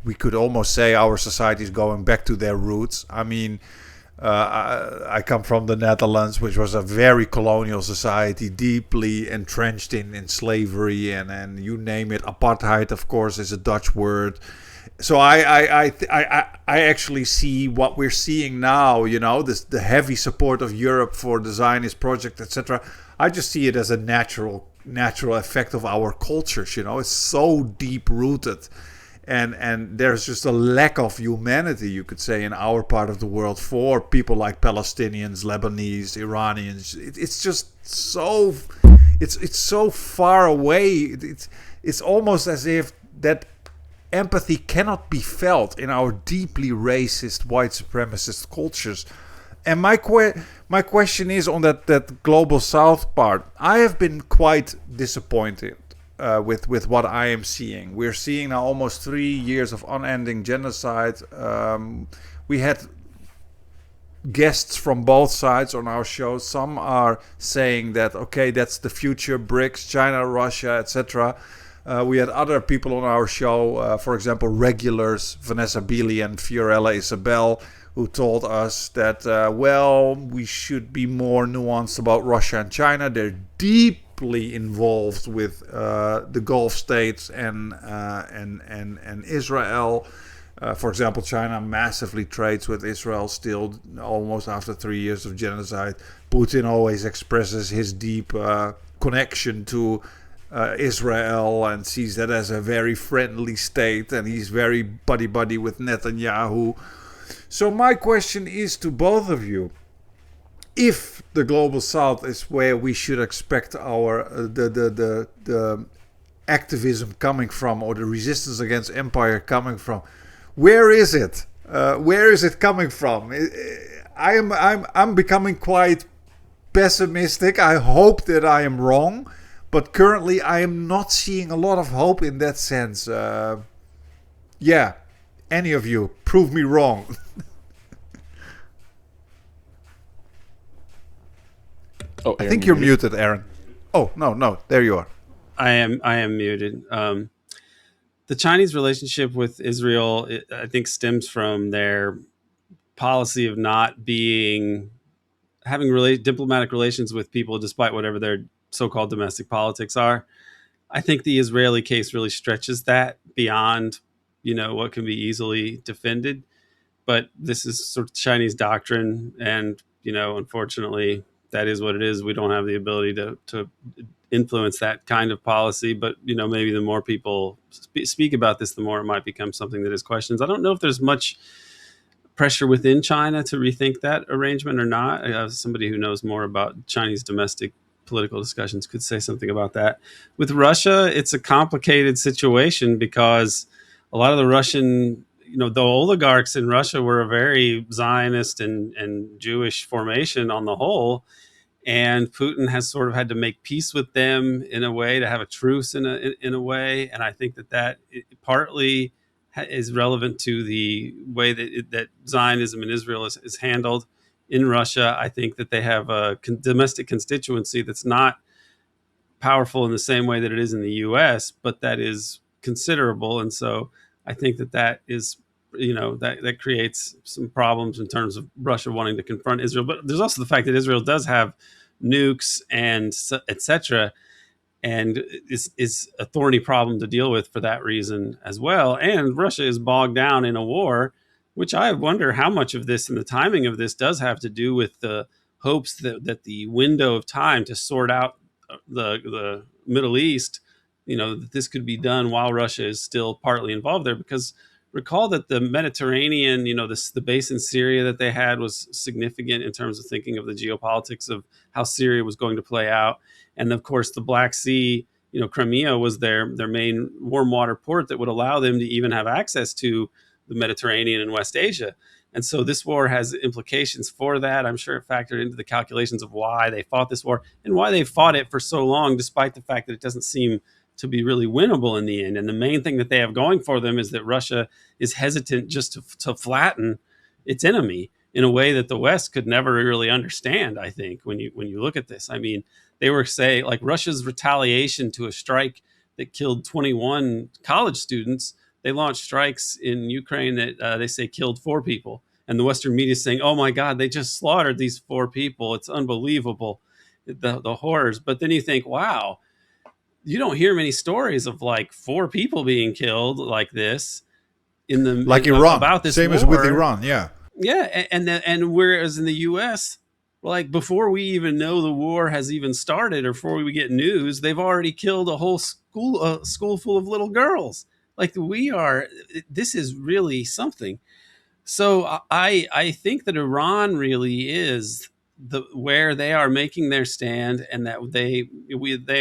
We could almost say our society is going back to their roots. I mean, I come from the Netherlands, which was a very colonial society, deeply entrenched in slavery and you name it. Apartheid, of course, is a Dutch word. So I actually see what we're seeing now. The heavy support of Europe for the Zionist project, etc. I just see it as a natural effect of our cultures. It's so deep rooted. And there's just a lack of humanity, you could say, in our part of the world for people like Palestinians, Lebanese, Iranians. It's just so, it's so far away. It's almost as if that empathy cannot be felt in our deeply racist, white supremacist cultures. And my question is on that global South part. I have been quite disappointed with what I am seeing. We're seeing now almost 3 years of unending genocide. We had guests from both sides on our show. Some are saying that, okay, that's the future, BRICS, China, Russia, etc. We had other people on our show, for example, regulars, Vanessa Beeley and Fiorella Isabel, who told us that, well, we should be more nuanced about Russia and China. They're deeply involved with the Gulf states and Israel. For example, China massively trades with Israel still, almost after 3 years of genocide. Putin always expresses his deep connection to Israel and sees that as a very friendly state, and he's very buddy-buddy with Netanyahu. So my question is to both of you: if the global south is where we should expect our the activism coming from, or the resistance against empire coming from, where is it? Where is it coming from? I'm becoming quite pessimistic. I hope that I am wrong, but currently I am not seeing a lot of hope in that sense. Yeah, any of you, prove me wrong. Oh, I Aaron, think you're muted, Aaron. Oh, no, there you are. I am muted. The Chinese relationship with Israel, I think, stems from their policy of not having diplomatic relations with people, despite whatever their so-called domestic politics are. I think the Israeli case really stretches that beyond, what can be easily defended. But this is sort of Chinese doctrine, and unfortunately, that is what it is. We don't have the ability to influence that kind of policy. But maybe the more people speak about this, the more it might become something that is questions. I don't know if there's much pressure within China to rethink that arrangement or not. Somebody who knows more about Chinese domestic political discussions could say something about that. With Russia, it's a complicated situation because a lot of the Russian, the oligarchs in Russia were a very Zionist and Jewish formation on the whole. And Putin has sort of had to make peace with them in a way, to have a truce in a way. And I think that partly is relevant to the way that Zionism in Israel is handled. In Russia, I think that they have a domestic constituency that's not powerful in the same way that it is in the U.S., but that is considerable. And so I think that is, that creates some problems in terms of Russia wanting to confront Israel. But there's also the fact that Israel does have nukes and etc., and is a thorny problem to deal with for that reason as well. And Russia is bogged down in a war, which I wonder how much of this and the timing of this does have to do with the hopes that the window of time to sort out the Middle East, that this could be done while Russia is still partly involved there. Because recall that the Mediterranean, the base in Syria that they had was significant in terms of thinking of the geopolitics of how Syria was going to play out. And of course, the Black Sea, Crimea was their main warm water port that would allow them to even have access to the Mediterranean and West Asia. And so this war has implications for that. I'm sure it factored into the calculations of why they fought this war and why they fought it for so long, despite the fact that it doesn't seem to be really winnable in the end. And the main thing that they have going for them is that Russia is hesitant just to flatten its enemy in a way that the West could never really understand. I think when you look at this, I mean, they were saying, like, Russia's retaliation to a strike that killed 21 college students. They launched strikes in Ukraine that they say killed 4 people. And the Western media is saying, oh my God, they just slaughtered these 4 people. It's unbelievable, the horrors. But then you think, wow, you don't hear many stories of like 4 people being killed like this like Iran, about this same war. as with Iran, yeah. Yeah, and whereas in the U.S., like, before we even know the war has even started, or before we get news, they've already killed a whole school full of little girls. Like, this is really something. So I think that Iran really is where they are making their stand, and that they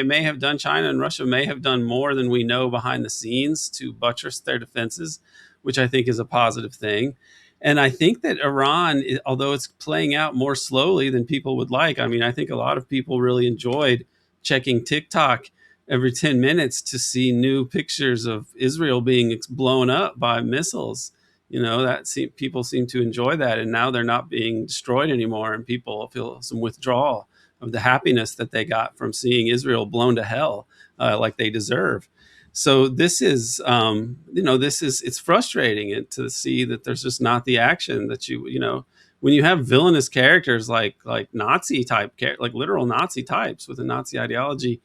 may have done, China and Russia may have done more than we know behind the scenes to buttress their defenses, which I think is a positive thing. And I think that Iran, although it's playing out more slowly than people would like, I mean, I think a lot of people really enjoyed checking TikTok every 10 minutes to see new pictures of Israel being blown up by missiles. People seem to enjoy that, and now they're not being destroyed anymore, and people feel some withdrawal of the happiness that they got from seeing Israel blown to hell, like they deserve. So this is, it's frustrating to see that there's just not the action that when you have villainous characters like Nazi type, like literal Nazi types with a Nazi ideology,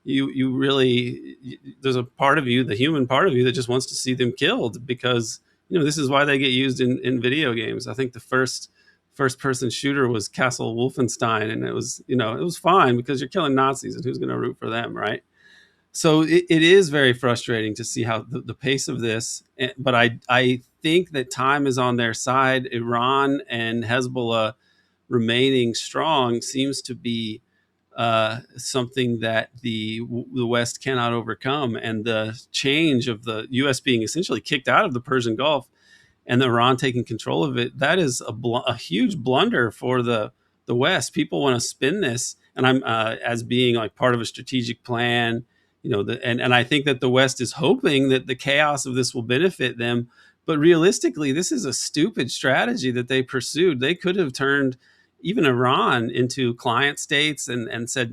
you really, there's a part of you, the human part of you, that just wants to see them killed, because this is why they get used in video games. I think the first person shooter was Castle Wolfenstein, and it was fine because you're killing Nazis, and who's going to root for them, right? So it is very frustrating to see how the pace of this, but I think that time is on their side. Iran and Hezbollah remaining strong seems to be something that the West cannot overcome, and the change of the U.S. being essentially kicked out of the Persian Gulf and Iran taking control of it, that is a huge blunder for the West. People want to spin this, and I'm as being like part of a strategic plan, and I think that the West is hoping that the chaos of this will benefit them. But realistically, this is a stupid strategy that they pursued. They could have turned even Iran into client states and said,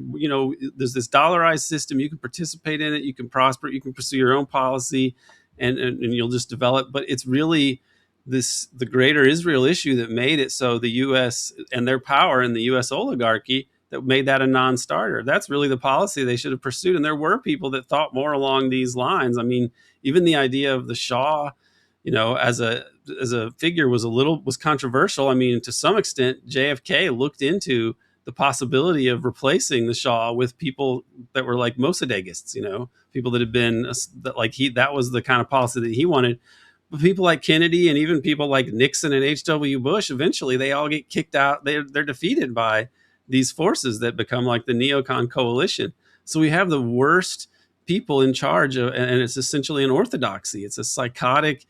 there's this dollarized system. You can participate in it. You can prosper. You can pursue your own policy, and you'll just develop. But it's really the greater Israel issue that made it so the U.S. and their power in the U.S. oligarchy that made that a non-starter. That's really the policy they should have pursued. And there were people that thought more along these lines. I mean, even the idea of the Shah, as a figure was controversial. I mean, to some extent, JFK looked into the possibility of replacing the Shah with people that were like Mossadegists, people that had been that was the kind of policy that he wanted. But people like Kennedy and even people like Nixon and H.W. Bush, eventually they all get kicked out. They're defeated by these forces that become like the neocon coalition. So we have the worst people in charge of, and it's essentially an orthodoxy. It's a psychotic,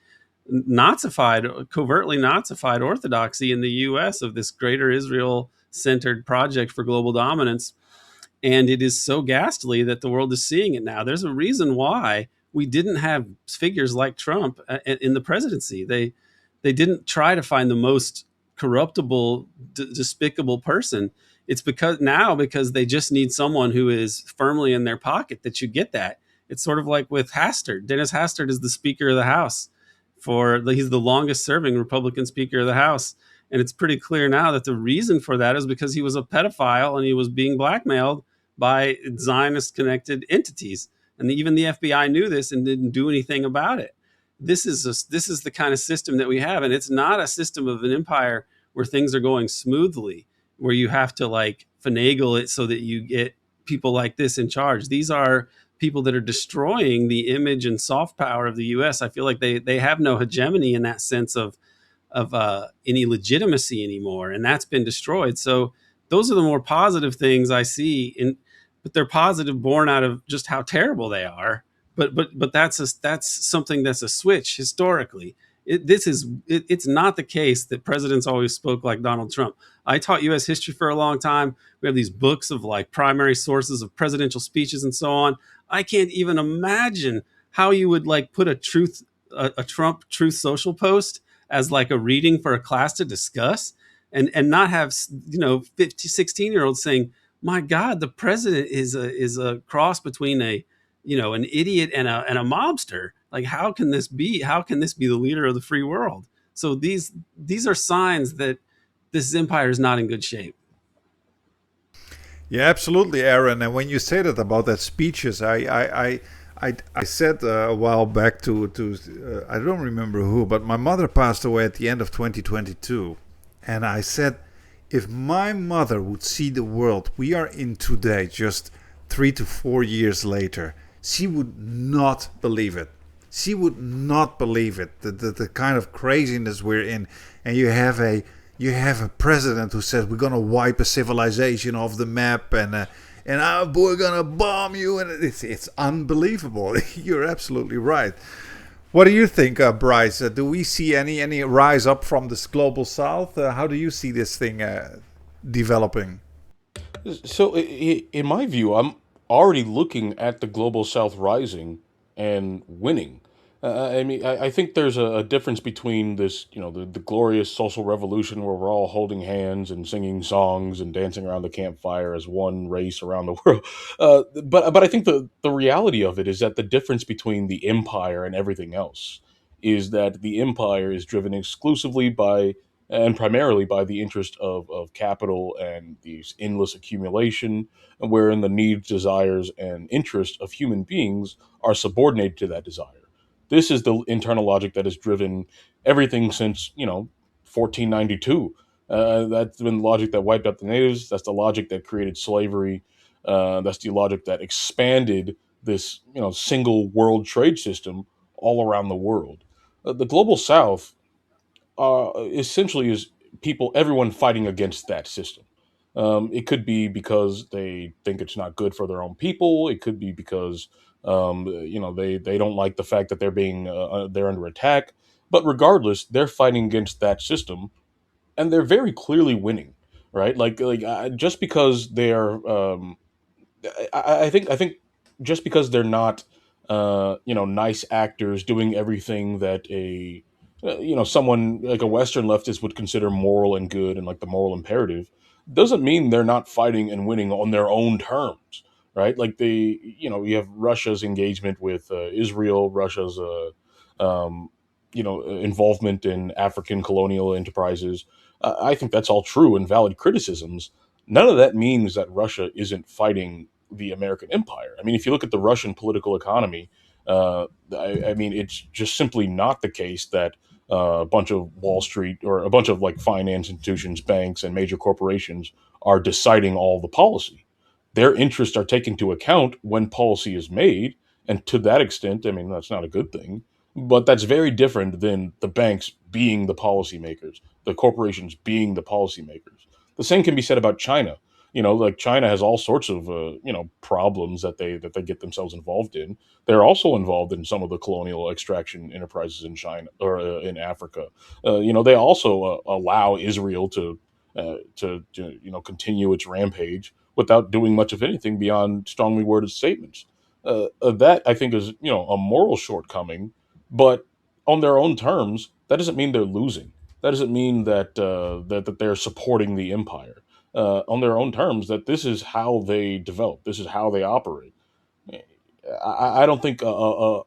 covertly Nazified orthodoxy in the U.S. of this greater Israel-centered project for global dominance. And it is so ghastly that the world is seeing it now. There's a reason why we didn't have figures like Trump in the presidency. They didn't try to find the most corruptible, despicable person. It's because they just need someone who is firmly in their pocket that you get that. It's sort of like with Hastert. Dennis Hastert is the Speaker of the House. He's the longest serving Republican Speaker of the House. And it's pretty clear now that the reason for that is because he was a pedophile and he was being blackmailed by Zionist-connected entities. And even the FBI knew this and didn't do anything about it. This is the kind of system that we have. And it's not a system of an empire where things are going smoothly, where you have to like finagle it so that you get people like this in charge. These are people that are destroying the image and soft power of the U.S. I feel like they have no hegemony in that sense of any legitimacy anymore, and that's been destroyed. So those are the more positive things I see, but they're positive born out of just how terrible they are. But that's something that's a switch historically. It's not the case that presidents always spoke like Donald Trump. I taught U.S. history for a long time. We have these books of like primary sources of presidential speeches and so on. I can't even imagine how you would like put a Trump Truth Social post as like a reading for a class to discuss, and not have 16-year-olds saying, my God, the president is a cross between an idiot and a mobster. Like, how can this be? How can this be the leader of the free world? So these are signs that this empire is not in good shape. Yeah, absolutely, Aaron. And when you said it about that speeches, I said a while back to I don't remember who, but my mother passed away at the end of 2022, and I said, if my mother would see the world we are in today, just 3 to 4 years later, she would not believe it. She would not believe it. The kind of craziness we're in, and you have a president who says we're gonna wipe a civilization off the map, and we're gonna bomb you, and it's unbelievable. You're absolutely right. What do you think, Bryce? Do we see any rise up from this global south? How do you see this thing developing? So, in my view, I'm already looking at the global south rising and winning. I mean, I think there's a difference between this, the glorious social revolution where we're all holding hands and singing songs and dancing around the campfire as one race around the world. But I think the reality of it is that the difference between the empire and everything else is that the empire is driven exclusively by and primarily by the interest of capital and these endless accumulation, wherein the needs, desires, and interests of human beings are subordinated to that desire. This is the internal logic that has driven everything since 1492. That's been the logic that wiped out the natives. That's the logic that created slavery. That's the logic that expanded this single world trade system all around the world. The global South essentially is everyone fighting against that system. It could be because they think it's not good for their own people. It could be because they don't like the fact that they're under attack. But regardless, they're fighting against that system, and they're very clearly winning, right? Just because they're I think just because they're not nice actors doing everything that a someone like a Western leftist would consider moral and good and like the moral imperative, doesn't mean they're not fighting and winning on their own terms, right? Like you have Russia's engagement with Israel, Russia's involvement in African colonial enterprises. I think that's all true and valid criticisms. None of that means that Russia isn't fighting the American empire. I mean, if you look at the Russian political economy, I mean, it's just simply not the case that a bunch of Wall Street or a bunch of like finance institutions, banks, and major corporations are deciding all the policy. Their interests are taken into account when policy is made, and to that extent, I mean, that's not a good thing. But that's very different than the banks being the policymakers, the corporations being the policymakers. The same can be said about China. Like China has all sorts of problems that they get themselves involved in. They're also involved in some of the colonial extraction enterprises in China or in Africa. They also allow Israel to continue its rampage without doing much of anything beyond strongly worded statements. That I think is a moral shortcoming, but on their own terms, that doesn't mean they're losing. That doesn't mean that they're supporting the empire on their own terms. That this is how they develop. This is how they operate. I don't think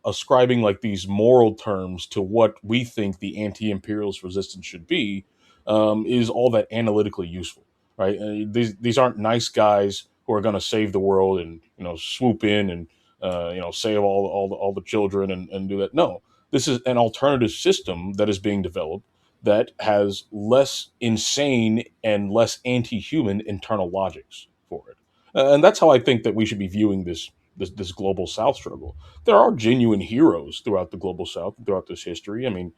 ascribing like these moral terms to what we think the anti-imperialist resistance should be is all that analytically useful, right? These aren't nice guys who are going to save the world and swoop in and save all the children and do that. No, this is an alternative system that is being developed that has less insane and less anti-human internal logics for it, and that's how I think that we should be viewing this global South struggle. There are genuine heroes throughout the global South, throughout this history. I mean,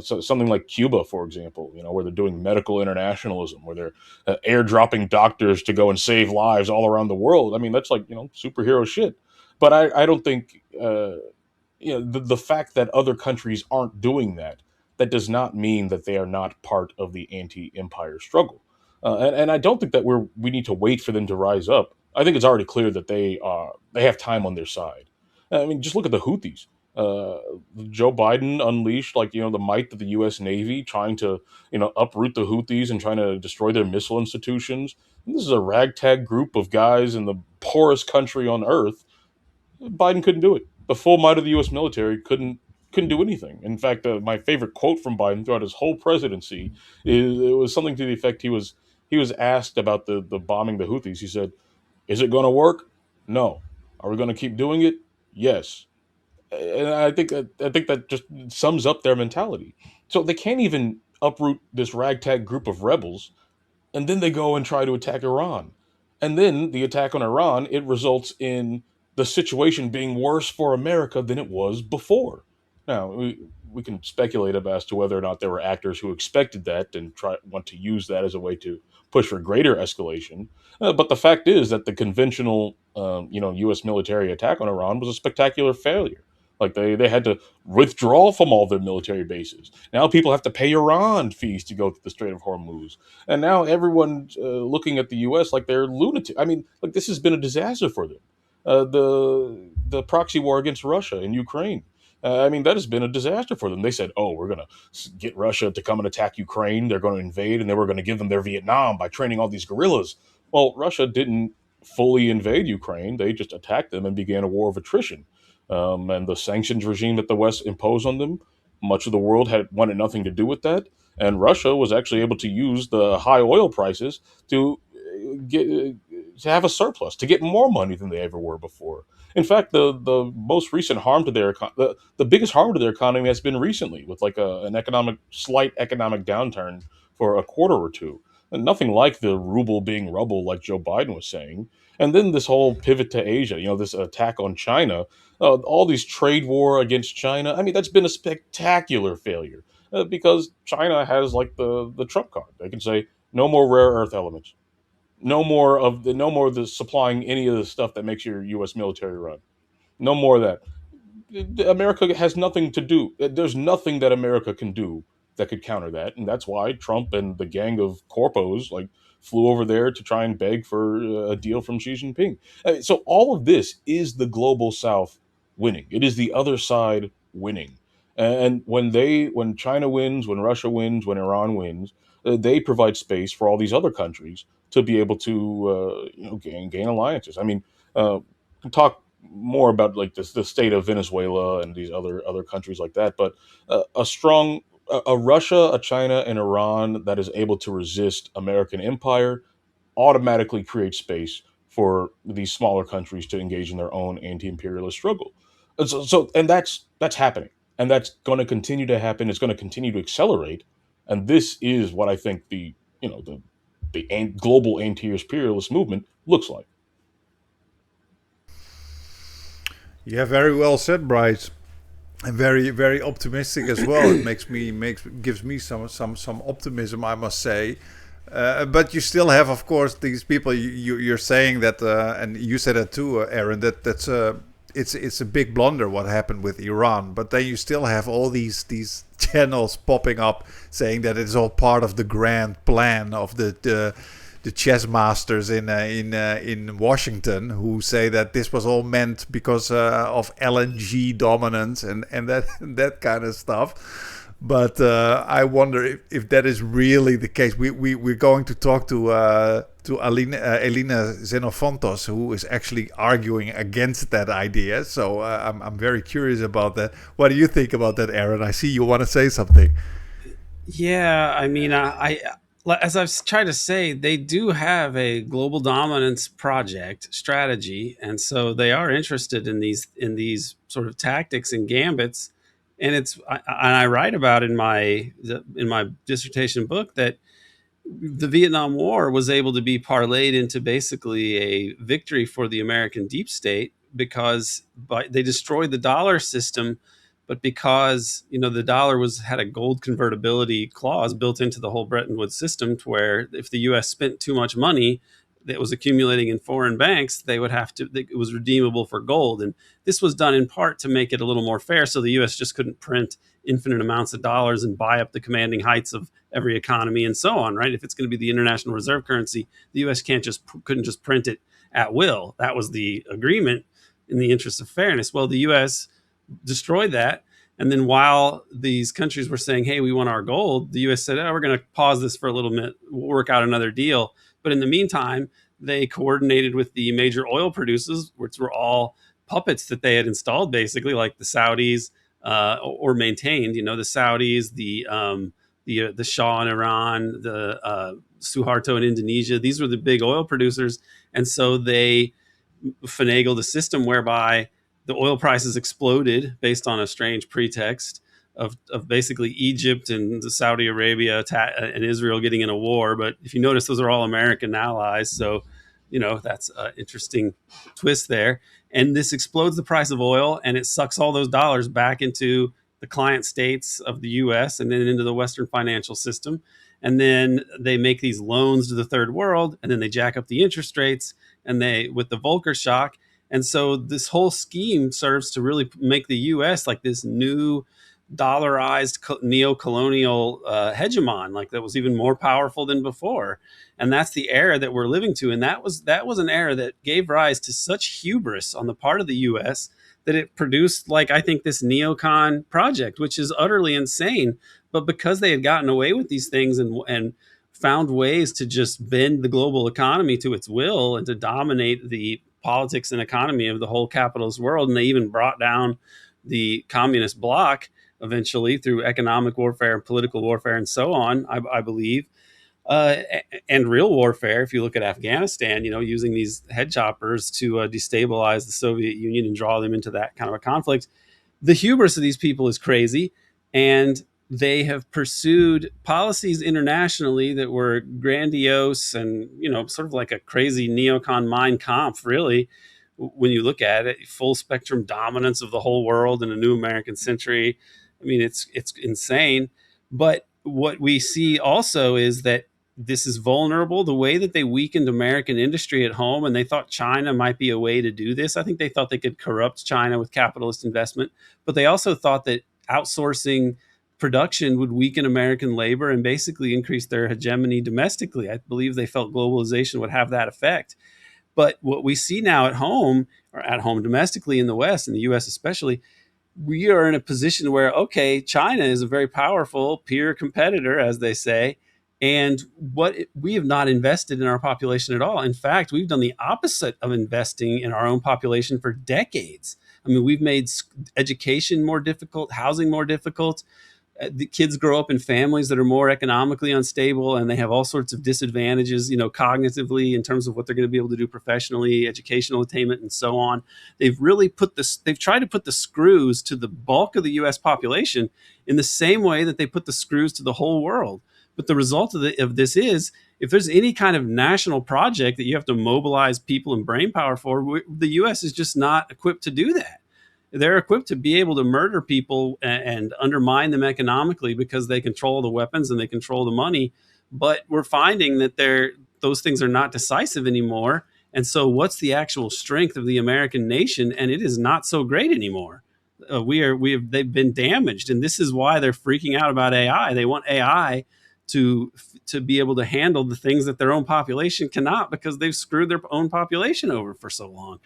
something like Cuba, for example, where they're doing medical internationalism, where they're airdropping doctors to go and save lives all around the world. I mean, that's like superhero shit. But I don't think the fact that other countries aren't doing that, that does not mean that they are not part of the anti-empire struggle. And I don't think that we need to wait for them to rise up. I think it's already clear that they have time on their side. I mean, just look at the Houthis. Uh, Joe Biden unleashed like the might of the U.S. Navy, trying to uproot the Houthis and trying to destroy their missile institutions. And this is a ragtag group of guys in the poorest country on earth. Biden couldn't do it. The full might of the U.S. military couldn't do anything. In fact, my favorite quote from Biden throughout his whole presidency is it was something to the effect he was asked about the bombing the Houthis. He said, "Is it going to work? No. Are we going to keep doing it? Yes." And I think that just sums up their mentality. So they can't even uproot this ragtag group of rebels, and then they go and try to attack Iran. And then the attack on Iran, it results in the situation being worse for America than it was before. Now, we can speculate as to whether or not there were actors who expected that and want to use that as a way to push for greater escalation. But the fact is that the conventional, U.S. military attack on Iran was a spectacular failure. Like they had to withdraw from all their military bases. Now people have to pay Iran fees to go to the Strait of Hormuz, and now everyone's looking at the U.S. like they're lunatic. I mean, like this has been a disaster for them. The proxy war against Russia and Ukraine. I mean, that has been a disaster for them. They said, "Oh, we're going to get Russia to come and attack Ukraine. They're going to invade, and then we're going to give them their Vietnam by training all these guerrillas." Well, Russia didn't fully invade Ukraine. They just attacked them and began a war of attrition. And the sanctions regime that the West imposed on them, much of the world had wanted nothing to do with that. And Russia was actually able to use the high oil prices to get to have a surplus, to get more money than they ever were before. In fact, the most recent harm to the biggest harm to their economy has been recently, with like an economic slight economic downturn for a quarter or two. And nothing like the ruble being rubble, like Joe Biden was saying. And then this whole pivot to Asia, this attack on China, all these trade war against China. I mean, that's been a spectacular failure because China has like the trump card. They can say no more rare earth elements, no more of the supplying any of the stuff that makes your U.S. military run. No more of that. America has nothing to do. There's nothing that America can do that could counter that, and that's why Trump and the gang of corpos like flew over there to try and beg for a deal from Xi Jinping. So all of this is the global South winning. It is the other side winning. And when China wins, when Russia wins, when Iran wins, they provide space for all these other countries to be able to gain alliances. I mean, talk more about like the state of Venezuela and these other countries like that. But a Russia, a China, and Iran that is able to resist American empire automatically creates space for these smaller countries to engage in their own anti-imperialist struggle. And that's happening, and that's going to continue to happen. It's going to continue to accelerate, and this is what I think the global anti-imperialist movement looks like. Yeah, very well said, Bryce. And very, very optimistic as well. It gives me some optimism, I must say. But you still have, of course, these people. You're saying that, and you said it too, Aaron. It's a big blunder what happened with Iran. But then you still have all these channels popping up saying that it's all part of the grand plan of the chess masters in Washington, who say that this was all meant because of LNG dominance and that kind of stuff. But I wonder if that is really the case. We're going to talk to Elena Xenofontos, who is actually arguing against that idea. So I'm very curious about that. What do you think about that, Aaron? I see you want to say something. Yeah, I mean, as I've tried to say, they do have a global dominance project strategy, and so they are interested in these sort of tactics and gambits. And I write about in my dissertation book that the Vietnam War was able to be parlayed into basically a victory for the American deep state because they destroyed the dollar system, but because the dollar had a gold convertibility clause built into the whole Bretton Woods system, to where if the U.S. spent too much money that was accumulating in foreign banks, they would have to. It was redeemable for gold, and this was done in part to make it a little more fair, so the U.S. just couldn't print infinite amounts of dollars and buy up the commanding heights of every economy and so on. Right? If it's going to be the international reserve currency, the U.S. couldn't just print it at will. That was the agreement in the interest of fairness. Well, the U.S. destroyed that. And then while these countries were saying, hey, we want our gold, the U.S. said, oh, we're going to pause this for a little bit. We'll work out another deal. But in the meantime, they coordinated with the major oil producers, which were all puppets that they had installed, basically, like the Saudis or maintained. The Saudis, the Shah in Iran, the Suharto in Indonesia. These were the big oil producers. And so they finagled a system whereby the oil prices exploded based on a strange pretext of basically Egypt and Saudi Arabia and Israel getting in a war. But if you notice, those are all American allies. So, that's an interesting twist there. And this explodes the price of oil, and it sucks all those dollars back into the client states of the U.S. and then into the Western financial system. And then they make these loans to the third world, and then they jack up the interest rates, and with the Volcker shock. And so this whole scheme serves to really make the U.S. like this new dollarized neo-colonial hegemon, like that was even more powerful than before. And that's the era that we're living to. And that was an era that gave rise to such hubris on the part of the U.S. that it produced, like, I think, this neocon project, which is utterly insane. But because they had gotten away with these things and found ways to just bend the global economy to its will and to dominate the politics and economy of the whole capitalist world, and they even brought down the communist bloc eventually through economic warfare and political warfare and so on, I believe, uh, and real warfare. If you look at Afghanistan, using these head choppers to destabilize the Soviet Union and draw them into that kind of a conflict. The hubris of these people is crazy, and they have pursued policies internationally that were grandiose and sort of like a crazy neocon Mein Kampf, really. When you look at it, full spectrum dominance of the whole world in a new American century. I mean, it's insane. But what we see also is that this is vulnerable. The way that they weakened American industry at home, and they thought China might be a way to do this. I think they thought they could corrupt China with capitalist investment, but they also thought that outsourcing production would weaken American labor and basically increase their hegemony domestically. I believe they felt globalization would have that effect. But what we see now at home, or at home domestically in the West, in the US especially, we are in a position where, okay, China is a very powerful peer competitor, as they say. And we have not invested in our population at all. In fact, we've done the opposite of investing in our own population for decades. I mean, we've made education more difficult, housing more difficult. The kids grow up in families that are more economically unstable, and they have all sorts of disadvantages, cognitively, in terms of what they're going to be able to do professionally, educational attainment, and so on. They've tried to put the screws to the bulk of the U.S. population in the same way that they put the screws to the whole world. But the result of this is, if there's any kind of national project that you have to mobilize people and brain power for, the U.S. is just not equipped to do that. They're equipped to be able to murder people and undermine them economically because they control the weapons and they control the money. But we're finding that those things are not decisive anymore. And so what's the actual strength of the American nation? And it is not so great anymore. They've been damaged. And this is why they're freaking out about AI. They want AI to be able to handle the things that their own population cannot, because they've screwed their own population over for so long.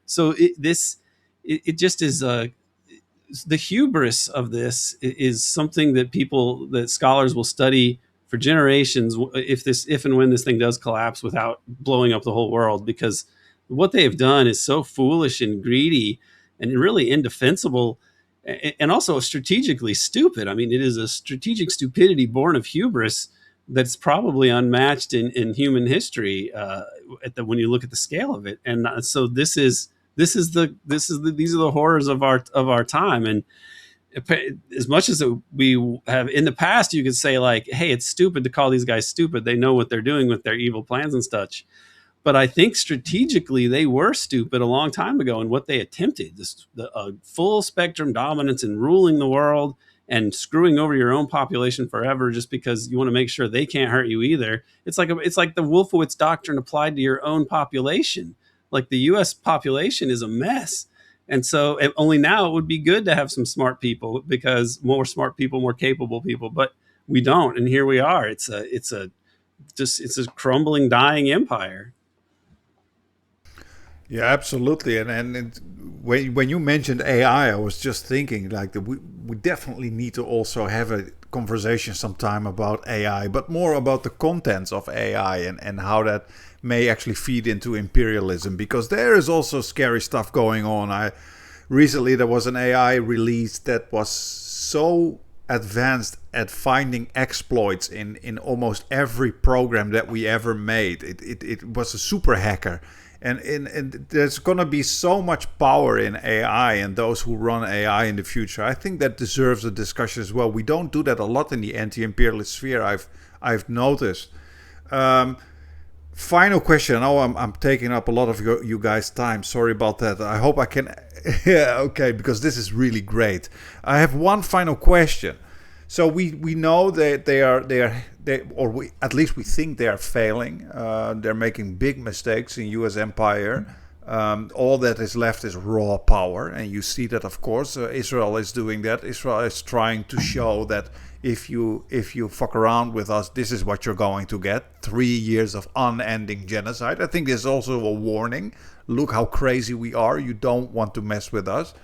So it just is the hubris of this is something that scholars will study for generations if and when this thing does collapse without blowing up the whole world, because what they have done is so foolish and greedy and really indefensible, and also strategically stupid. I mean, it is a strategic stupidity born of hubris that's probably unmatched in human history when you look at the scale of it. And so these are the horrors of our time. And as much as we have in the past, you could say, like, hey, it's stupid to call these guys stupid. They know what they're doing with their evil plans and such. But I think strategically they were stupid a long time ago in what they attempted. A full spectrum dominance and ruling the world and screwing over your own population forever just because you want to make sure they can't hurt you either. It's like the Wolfowitz doctrine applied to your own population. Like, the U.S. population is a mess. And so only now it would be good to have some smart people, because more smart people, more capable people, but we don't. And here we are. It's a crumbling, dying empire. Yeah, absolutely. And when you mentioned AI, I was just thinking, like, that we definitely need to also have a conversation sometime about AI, but more about the contents of AI and how that may actually feed into imperialism, because there is also scary stuff going on. Recently there was an AI release that was so advanced at finding exploits in almost every program that we ever made. It was a super hacker. And there's going to be so much power in AI and those who run AI in the future. I think that deserves a discussion as well. We don't do that a lot in the anti-imperialist sphere, I've noticed. Final question. I know I'm taking up a lot of you guys' time. Sorry about that. I hope I can... yeah, okay, because this is really great. I have one final question. So we know that at least we think they are failing. They're making big mistakes in U.S. empire. All that is left is raw power, and you see that, of course. Israel is doing that. Israel is trying to show that if you fuck around with us, this is what you're going to get: 3 years of unending genocide. I think there's also a warning. Look how crazy we are. You don't want to mess with us.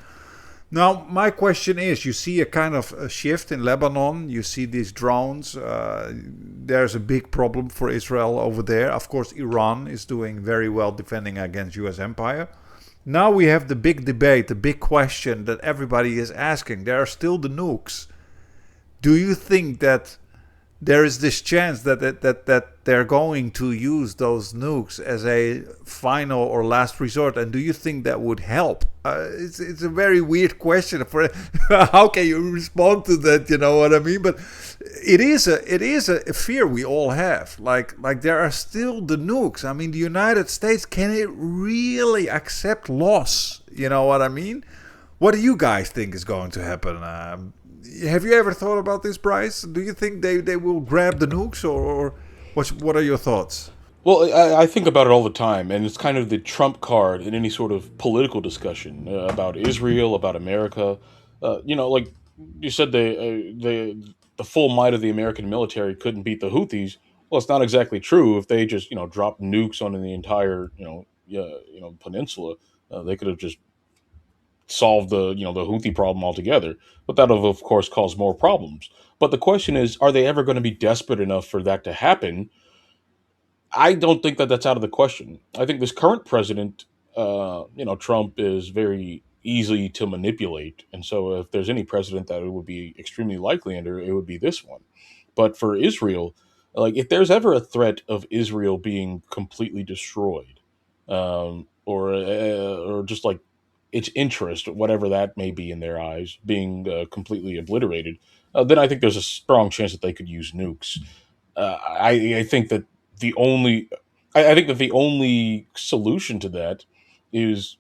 Now, my question is: you see a kind of a shift in Lebanon. You see these drones. There's a big problem for Israel over there. Of course, Iran is doing very well defending against U.S. empire. Now we have the big debate, the big question that everybody is asking. There are still the nukes. Do you think that there is this chance that they're going to use those nukes as a final or last resort? And do you think that would help? It's a very weird question. For how can you respond to that? You know what I mean? But it is a fear we all have. Like there are still the nukes. I mean, the United States, can it really accept loss? You know what I mean? What do you guys think is going to happen? Have you ever thought about this, Bryce? Do you think they will grab the nukes, or what are your thoughts? Well, I think about it all the time, and it's kind of the trump card in any sort of political discussion about Israel, about America. Like you said, the full might of the American military couldn't beat the Houthis. Well, it's not exactly true. If they just dropped nukes on the entire peninsula, they could have just solved the Houthi problem altogether. But that will, of course, cause more problems. But the question is, are they ever going to be desperate enough for that to happen? I don't think that that's out of the question. I think this current president, Trump, is very easy to manipulate, and so if there's any president that it would be extremely likely under, it would be this one. But for Israel, like if there's ever a threat of Israel being completely destroyed, or just like its interest, whatever that may be in their eyes, being completely obliterated, then I think there's a strong chance that they could use nukes. I think that the only I think that the only solution to that is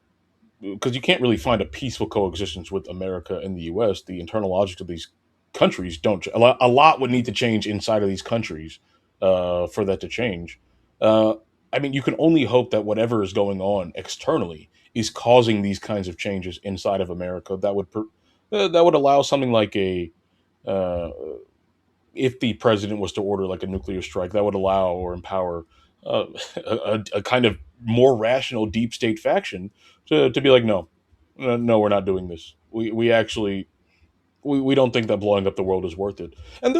because you can't really find a peaceful coexistence with America and the U.S. The internal logic of these countries don't. A lot would need to change inside of these countries for that to change. Uh, I mean, you can only hope that whatever is going on externally is causing these kinds of changes inside of America that would allow something like a uh, if the president was to order like a nuclear strike, that would allow or empower a kind of more rational deep state faction to be like, no, no, we're not doing this. We actually we don't think that blowing up the world is worth it. And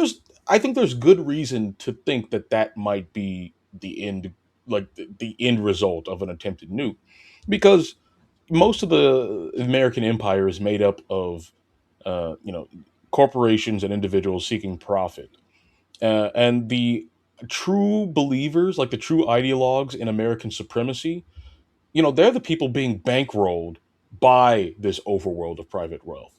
I think there's good reason to think that that might be the end, like the end result of an attempted nuke, because most of the American empire is made up of corporations and individuals seeking profit, and the true believers, like the true ideologues in American supremacy, they're the people being bankrolled by this overworld of private wealth.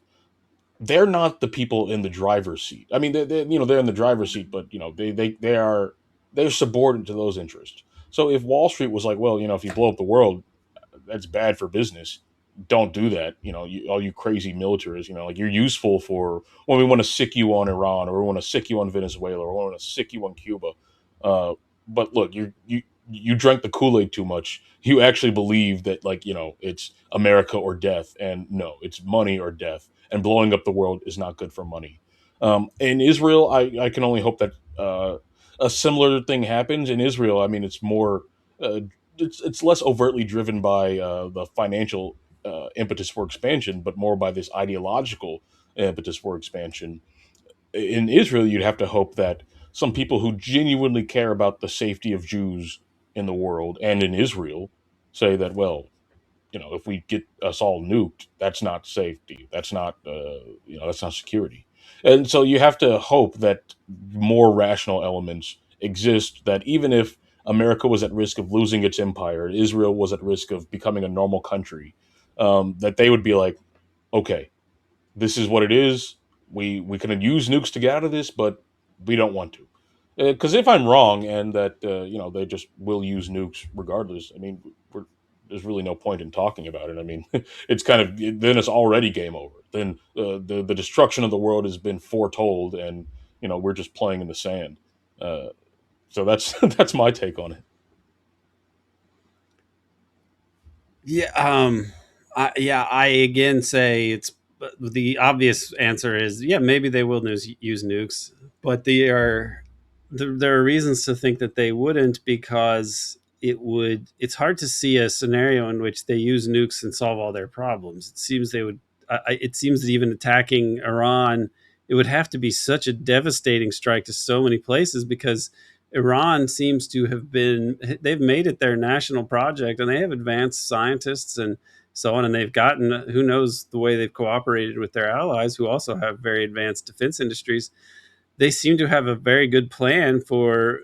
They're not the people in the driver's seat. I mean, they're in the driver's seat, but they're subordinate to those interests. So if Wall Street was like, well, if you blow up the world, that's bad for business. Don't do that. All you crazy militarists, like you're useful for when we want to sick you on Iran, or we want to sick you on Venezuela, or we want to sick you on Cuba. Uh, but look, you drank the Kool-Aid too much. You actually believe that, like, it's America or death, and no, it's money or death. And blowing up the world is not good for money. In Israel, I can only hope that a similar thing happens in Israel. I mean, it's more uh, it's less overtly driven by the financial impetus for expansion, but more by this ideological impetus for expansion. In Israel, you'd have to hope that some people who genuinely care about the safety of Jews in the world and in Israel say that, well, if we get us all nuked, that's not safety. That's not security. And so you have to hope that more rational elements exist. That even if America was at risk of losing its empire, Israel was at risk of becoming a normal country, that they would be like, okay, this is what it is. We can use nukes to get out of this, but we don't want to. Because if I'm wrong, and that they just will use nukes regardless, I mean, there's really no point in talking about it. I mean, it's kind of then it's already game over. Then the destruction of the world has been foretold, and we're just playing in the sand. Uh, so that's that's my take on it. Yeah, I again say it's the obvious answer is yeah, maybe they will use nukes, but there are reasons to think that they wouldn't because it's hard to see a scenario in which they use nukes and solve all their problems. It seems they would it seems that even attacking Iran, it would have to be such a devastating strike to so many places, because Iran seems to have they've made it their national project, and they have advanced scientists and so on, and they've gotten, who knows the way they've cooperated with their allies who also have very advanced defense industries. They seem to have a very good plan for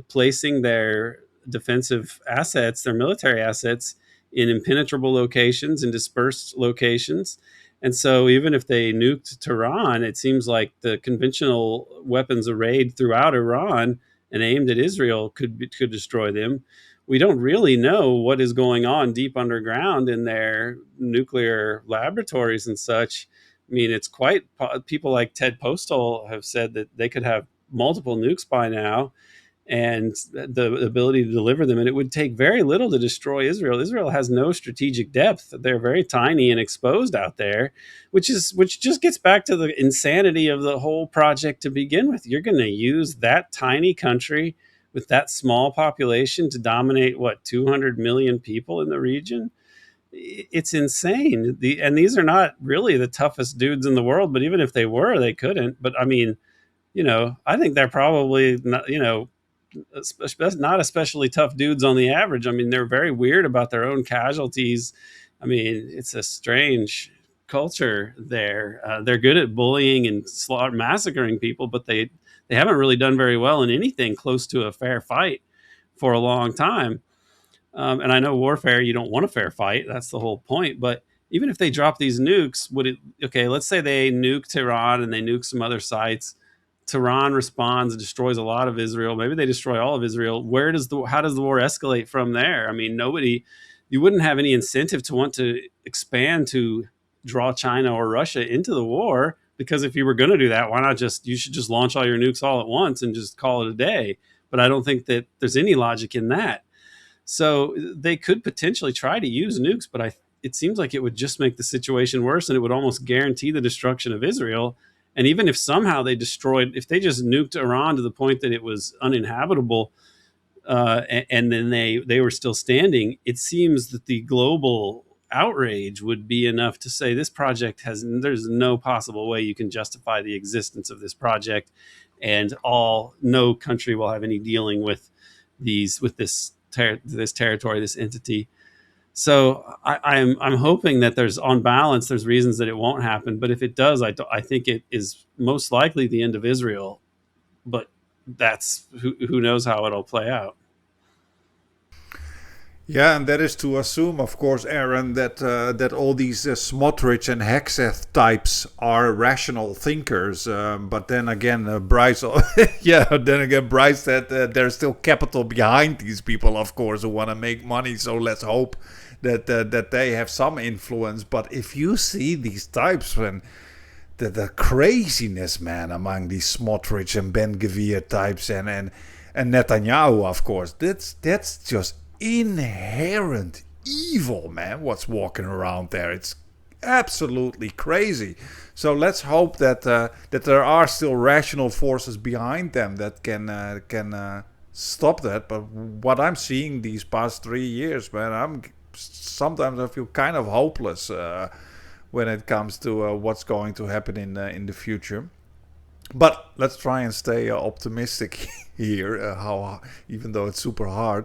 placing their defensive assets, their military assets, in impenetrable locations and dispersed locations. And so even if they nuked Tehran, it seems like the conventional weapons arrayed throughout Iran and aimed at Israel could destroy them. We don't really know what is going on deep underground in their nuclear laboratories and such. I mean, it's quite, people like Ted Postal have said that they could have multiple nukes by now, and the ability to deliver them. And it would take very little to destroy Israel. Israel has no strategic depth. They're very tiny and exposed out there, which just gets back to the insanity of the whole project to begin with. You're going to use that tiny country with that small population to dominate, what, 200 million people in the region? It's insane. And these are not really the toughest dudes in the world, but even if they were, they couldn't. But I mean, I think they're probably not, not especially tough dudes on the average. I mean, they're very weird about their own casualties. I mean, it's a strange culture there. They're good at bullying and massacring people, but they haven't really done very well in anything close to a fair fight for a long time. And I know warfare, you don't want a fair fight. That's the whole point. But even if they drop these nukes, okay, let's say they nuke Tehran and they nuke some other sites. Tehran responds and destroys a lot of Israel. Maybe they destroy all of Israel. How does the war escalate from there? I mean, you wouldn't have any incentive to want to expand to draw China or Russia into the war, because if you were going to do that, why not you should just launch all your nukes all at once and just call it a day. But I don't think that there's any logic in that. So they could potentially try to use nukes, but it seems like it would just make the situation worse, and it would almost guarantee the destruction of Israel. And even if somehow if they just nuked Iran to the point that it was uninhabitable, and then they were still standing, it seems that the global outrage would be enough to say this project there's no possible way you can justify the existence of this project, and no country will have any dealing with this territory, this entity. So I'm hoping that on balance, there's reasons that it won't happen. But if it does, I think it is most likely the end of Israel. But that's who knows how it'll play out. Yeah, and that is to assume, of course, Aaron, that all these Smotrich and Hegseth types are rational thinkers. But then again, Bryce, Bryce said there's still capital behind these people, of course, who want to make money. So let's hope that they have some influence. But if you see these types, when the craziness, man, among these Smotrich and Ben-Gvir types and Netanyahu, of course, that's just inherent evil, man, what's walking around there. It's absolutely crazy. So let's hope that there are still rational forces behind them that can stop that. But what I'm seeing these past 3 years, man, sometimes I feel kind of hopeless when it comes to what's going to happen in the future. But let's try and stay optimistic here, even though it's super hard.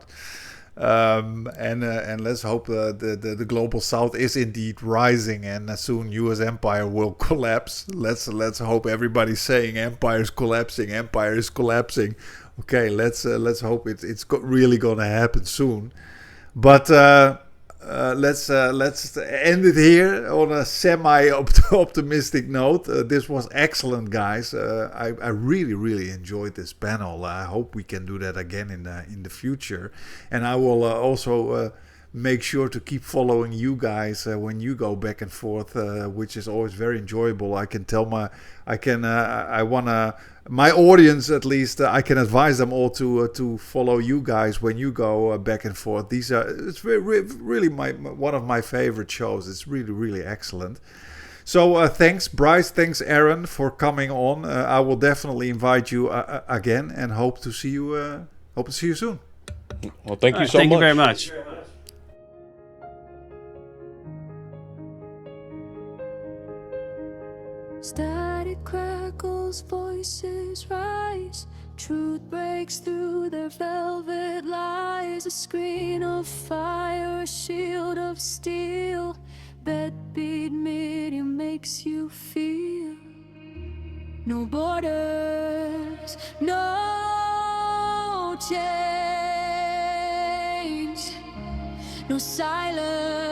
And let's hope the global south is indeed rising, and soon U.S. empire will collapse. Let's hope everybody's saying empire is collapsing. Okay, let's hope it's really gonna happen soon. But let's end it here on a semi-optimistic note. This was excellent, guys. I really enjoyed this panel. I hope we can do that again in the future. And I will also make sure to keep following you guys when you go back and forth, which is always very enjoyable. I can tell my audience, at least, I can advise them all to follow you guys when you go back and forth. It's really one of my favorite shows. It's really excellent. So thanks, Bryce. Thanks, Aaron, for coming on. I will definitely invite you again, and hope to see you soon. Well, thank you so much. Thank you very much. Static crackles, voices rise. Truth breaks through their velvet lies. A screen of fire, a shield of steel. Bedbeat medium makes you feel. No borders, no change, no silence.